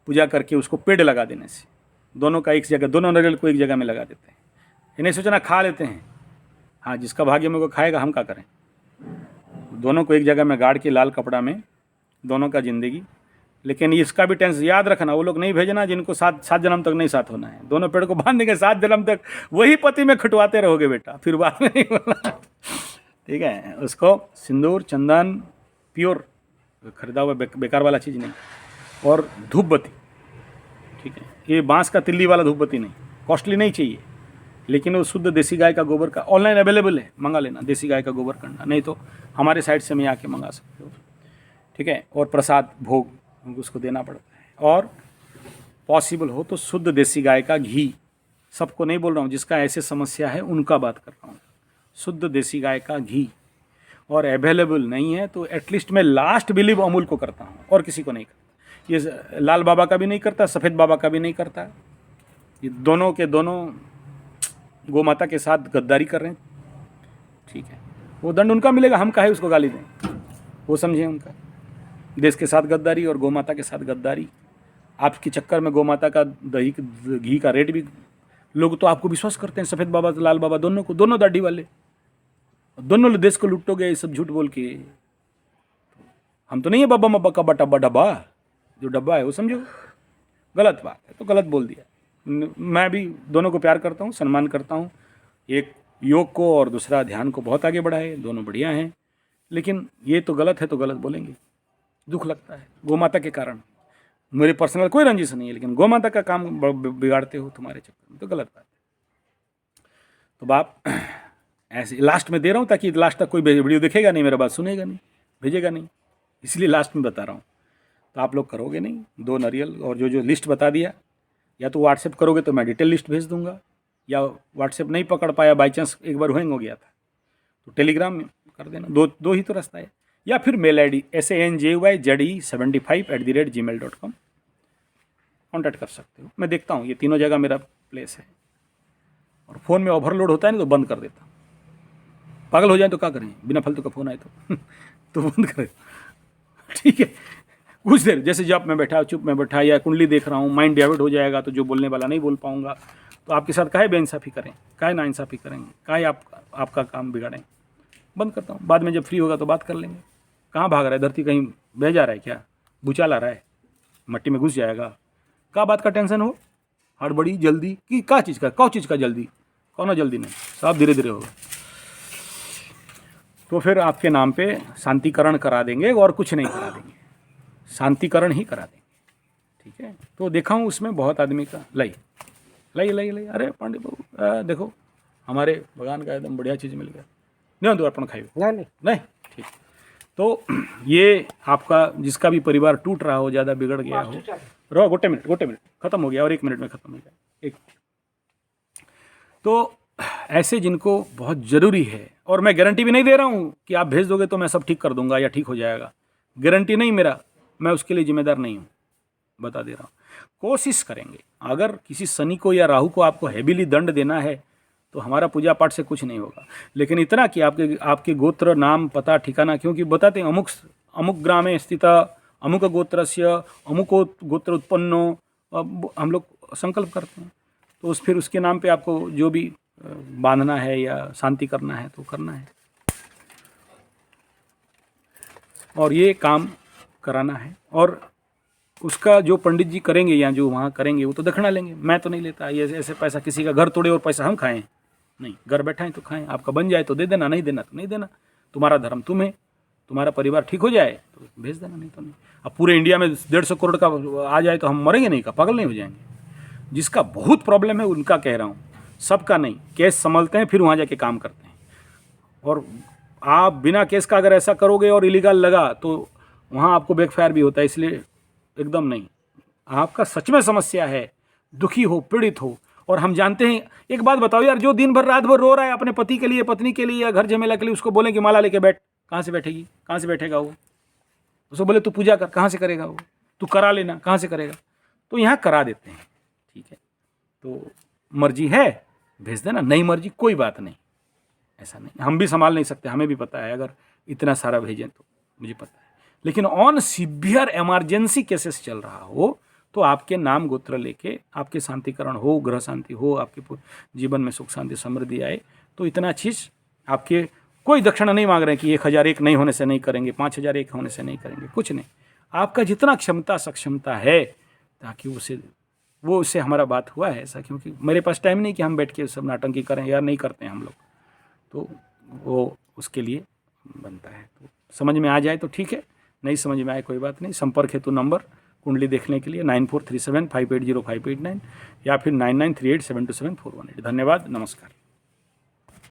पूजा करके उसको पेड़ लगा देने से, दोनों का एक जगह, दोनों नारियल को एक जगह में लगा देते हैं। ये नहीं सोचना खा लेते हैं, हाँ जिसका भाग्य में को खाएगा, हम क्या करें। दोनों को एक जगह में गाड़ के लाल कपड़ा में, दोनों का जिंदगी। लेकिन इसका भी टेंस याद रखना, वो लोग नहीं भेजना जिनको 7 जन्म तक नहीं साथ होना है। दोनों पेड़ को बांध देंगे, 7 जन्म तक वही पति में खटवाते रहोगे बेटा, फिर बाद में नहीं बोलना, ठीक है। उसको सिंदूर, चंदन, प्योर खरीदा हुआ, बेकार वाला चीज़ नहीं, और धूप बत्ती, ठीक है। ये बांस का तिल्ली वाला धूप बत्ती नहीं, कॉस्टली नहीं चाहिए, लेकिन वो शुद्ध देसी गाय का गोबर का, ऑनलाइन अवेलेबल है, मंगा लेना, देसी गाय का गोबर करना, नहीं तो हमारे साइट से मैं आके मंगा सकते हो, ठीक है। और प्रसाद भोग उसको देना पड़ता है, और पॉसिबल हो तो शुद्ध देसी गाय का घी, सबको नहीं बोल रहा हूँ, जिसका ऐसे समस्या है उनका बात कर रहा हूँ। शुद्ध देसी गाय का घी, और अवेलेबल नहीं है तो एटलीस्ट मैं लास्ट बिलीव अमूल को करता हूँ, और किसी को नहीं करता। ये लाल बाबा का भी नहीं करता, सफ़ेद बाबा का भी नहीं करता। ये दोनों के दोनों गौ माता के साथ गद्दारी कर रहे हैं, ठीक है। वो दंड उनका मिलेगा, हम काहे उसको गाली दें, वो समझे उनका। देश के साथ गद्दारी और गौ माता के साथ गद्दारी, आपके चक्कर में गौ माता का दही घी का रेट भी, लोग तो आपको विश्वास करते हैं, सफ़ेद बाबा लाल बाबा दोनों को, दोनों दाढ़ी वाले, दोनों देश को लुटोगे ये सब झूठ बोल के। हम तो नहीं है बाबा मब्बा का बटा डब्बा, जो डब्बा है वो समझो गलत बात है, तो गलत बोल दिया। मैं भी दोनों को प्यार करता हूँ, सम्मान करता हूँ, एक योग को और दूसरा ध्यान को बहुत आगे बढ़ाए, दोनों बढ़िया हैं, लेकिन ये तो गलत है तो गलत बोलेंगे, दुख लगता है। गौ माता के कारण, मेरे पर्सनल कोई रंजिश नहीं है, लेकिन गौ माता का काम बिगाड़ते हो तुम्हारे चक्कर में, तो गलत बात है। तो बाप ऐसे लास्ट में दे रहा हूँ, ताकि लास्ट तक कोई वीडियो देखेगा नहीं, मेरा बात सुनेगा नहीं, भेजेगा नहीं, इसलिए लास्ट में बता रहा हूँ। तो आप लोग करोगे नहीं, 2 नारियल, और जो लिस्ट बता दिया, या तो व्हाट्सएप करोगे तो मैं डिटेल लिस्ट भेज दूंगा, या व्हाट्सएप नहीं पकड़ पाया, बाई चांस एक बार हैंग हो गया था, तो टेलीग्राम में कर देना। दो ही तो रास्ता है, या फिर मेल ID sanjay75@gmail.com कॉन्टैक्ट कर सकते हो। मैं देखता हूँ, ये तीनों जगह मेरा प्लेस है, और फ़ोन में ओवरलोड होता है ना तो बंद कर देता हूँ। पागल हो जाए तो क्या करें, बिना फालतू का फ़ोन आए तो बंद करें, ठीक है। कुछ देर जैसे जब मैं बैठा, चुप में बैठा, या कुंडली देख रहा हूँ, माइंड डाइवर्ट हो जाएगा, तो जो बोलने वाला नहीं बोल पाऊंगा, तो आपके साथ काहे बेइंसाफ़ी करें, काहे नाइंसाफ़ी करेंगे, काहे आपका काम बिगाड़ें। बंद करता हूँ, बाद में जब फ्री होगा तो बात कर लेंगे। कहाँ भाग रहा है, धरती कहीं बह जा रहा है क्या, भूचाल आ रहा है, मट्टी में घुस जाएगा, क्या बात का टेंशन हो, हड़बड़ी जल्दी कि क्या चीज़ का जल्दी, कौन जल्दी नहीं, सब धीरे धीरे होगा। तो फिर आपके नाम पे शांतिकरण करा देंगे, और कुछ नहीं करा देंगे, शांतिकरण ही करा देंगे, ठीक है। तो देखा हूँ उसमें बहुत आदमी का लई, अरे पांडे बाबू देखो हमारे भगवान का एकदम बढ़िया चीज़ मिल गया, नहीं तो अर्पण खाइए, नहीं ठीक। तो ये आपका जिसका भी परिवार टूट रहा हो, ज़्यादा बिगड़ गया हो, रहो गोटे मिनट खत्म हो गया, और 1 मिनट में खत्म हो गया, एक। तो ऐसे जिनको बहुत ज़रूरी है, और मैं गारंटी भी नहीं दे रहा हूँ कि आप भेज दोगे तो मैं सब ठीक कर दूंगा या ठीक हो जाएगा, गारंटी नहीं मेरा, मैं उसके लिए जिम्मेदार नहीं हूँ, बता दे रहा हूँ। कोशिश करेंगे, अगर किसी शनि को या राहु को आपको हैवीली दंड देना है तो हमारा पूजा पाठ से कुछ नहीं होगा, लेकिन इतना कि आपके गोत्र, नाम, पता, ठिकाना, क्योंकि बताते हैं अमुक ग्रामे स्थित अमुक गोत्रस्य अमुको गोत्र उत्पन्नो, हम लोग संकल्प करते हैं, तो फिर उसके नाम पे आपको जो भी बांधना है या शांति करना है तो करना है, और ये काम कराना है। और उसका जो पंडित जी करेंगे या जो वहाँ करेंगे वो तो दक्षिणा लेंगे, मैं तो नहीं लेता ये ऐसे पैसा, किसी का घर तोड़े और पैसा हम खाएं, नहीं, घर बैठाएं तो खाएं, आपका बन जाए तो दे देना, नहीं देना तो नहीं देना, तुम्हारा धर्म तुम्हें, तुम्हारा परिवार ठीक हो जाए तो भेज देना, नहीं तो नहीं। अब पूरे इंडिया में 150 करोड़ का आ जाए तो हम मरेंगे नहीं, का पागल नहीं हो जाएंगे। जिसका बहुत प्रॉब्लम है उनका कह रहा हूँ, सबका नहीं। केस संभलते हैं फिर वहाँ जाके काम करते हैं, और आप बिना केस का अगर ऐसा करोगे और इलीगल लगा तो वहाँ आपको बैकफायर भी होता है। इसलिए एकदम नहीं। आपका सच में समस्या है, दुखी हो, पीड़ित हो, और हम जानते हैं। एक बात बताओ यार, जो दिन भर रात भर रो रहा है अपने पति के लिए, पत्नी के लिए, या घर झमेला के लिए, उसको बोलें कि माला लेके बैठ, कहाँ से बैठेगी, कहाँ से बैठेगा वो? उसको बोले तू पूजा कर, कहाँ से करेगा वो? तू करा लेना, कहाँ से करेगा? तो यहाँ करा देते हैं, ठीक है। तो मर्जी है भेज देना, नहीं मर्जी कोई बात नहीं, ऐसा नहीं। हम भी संभाल नहीं सकते, हमें भी पता है, अगर इतना सारा भेजें तो मुझे पता है। लेकिन ऑन सिवियर इमरजेंसी केसेस चल रहा हो तो आपके नाम गोत्र लेके, आपके शांतिकरण हो, ग्रह शांति हो, आपके जीवन में सुख शांति समृद्धि आए, तो इतना चीज़ आपके कोई दक्षिणा नहीं मांग रहे हैं कि 1001 नहीं होने से नहीं करेंगे, 5001 होने से नहीं करेंगे, कुछ नहीं। आपका जितना क्षमता सक्षमता है, ताकि उससे हमारा बात हुआ है ऐसा, क्योंकि मेरे पास टाइम नहीं कि हम बैठ के सब नाटंकी करें, यार नहीं करते हैं हम लोग, तो वो उसके लिए बनता है। तो समझ में आ जाए तो ठीक है, नहीं समझ में आए कोई बात नहीं। संपर्क हेतु नंबर कुंडली देखने के लिए 9437580589 या फिर 9938727418। धन्यवाद, नमस्कार।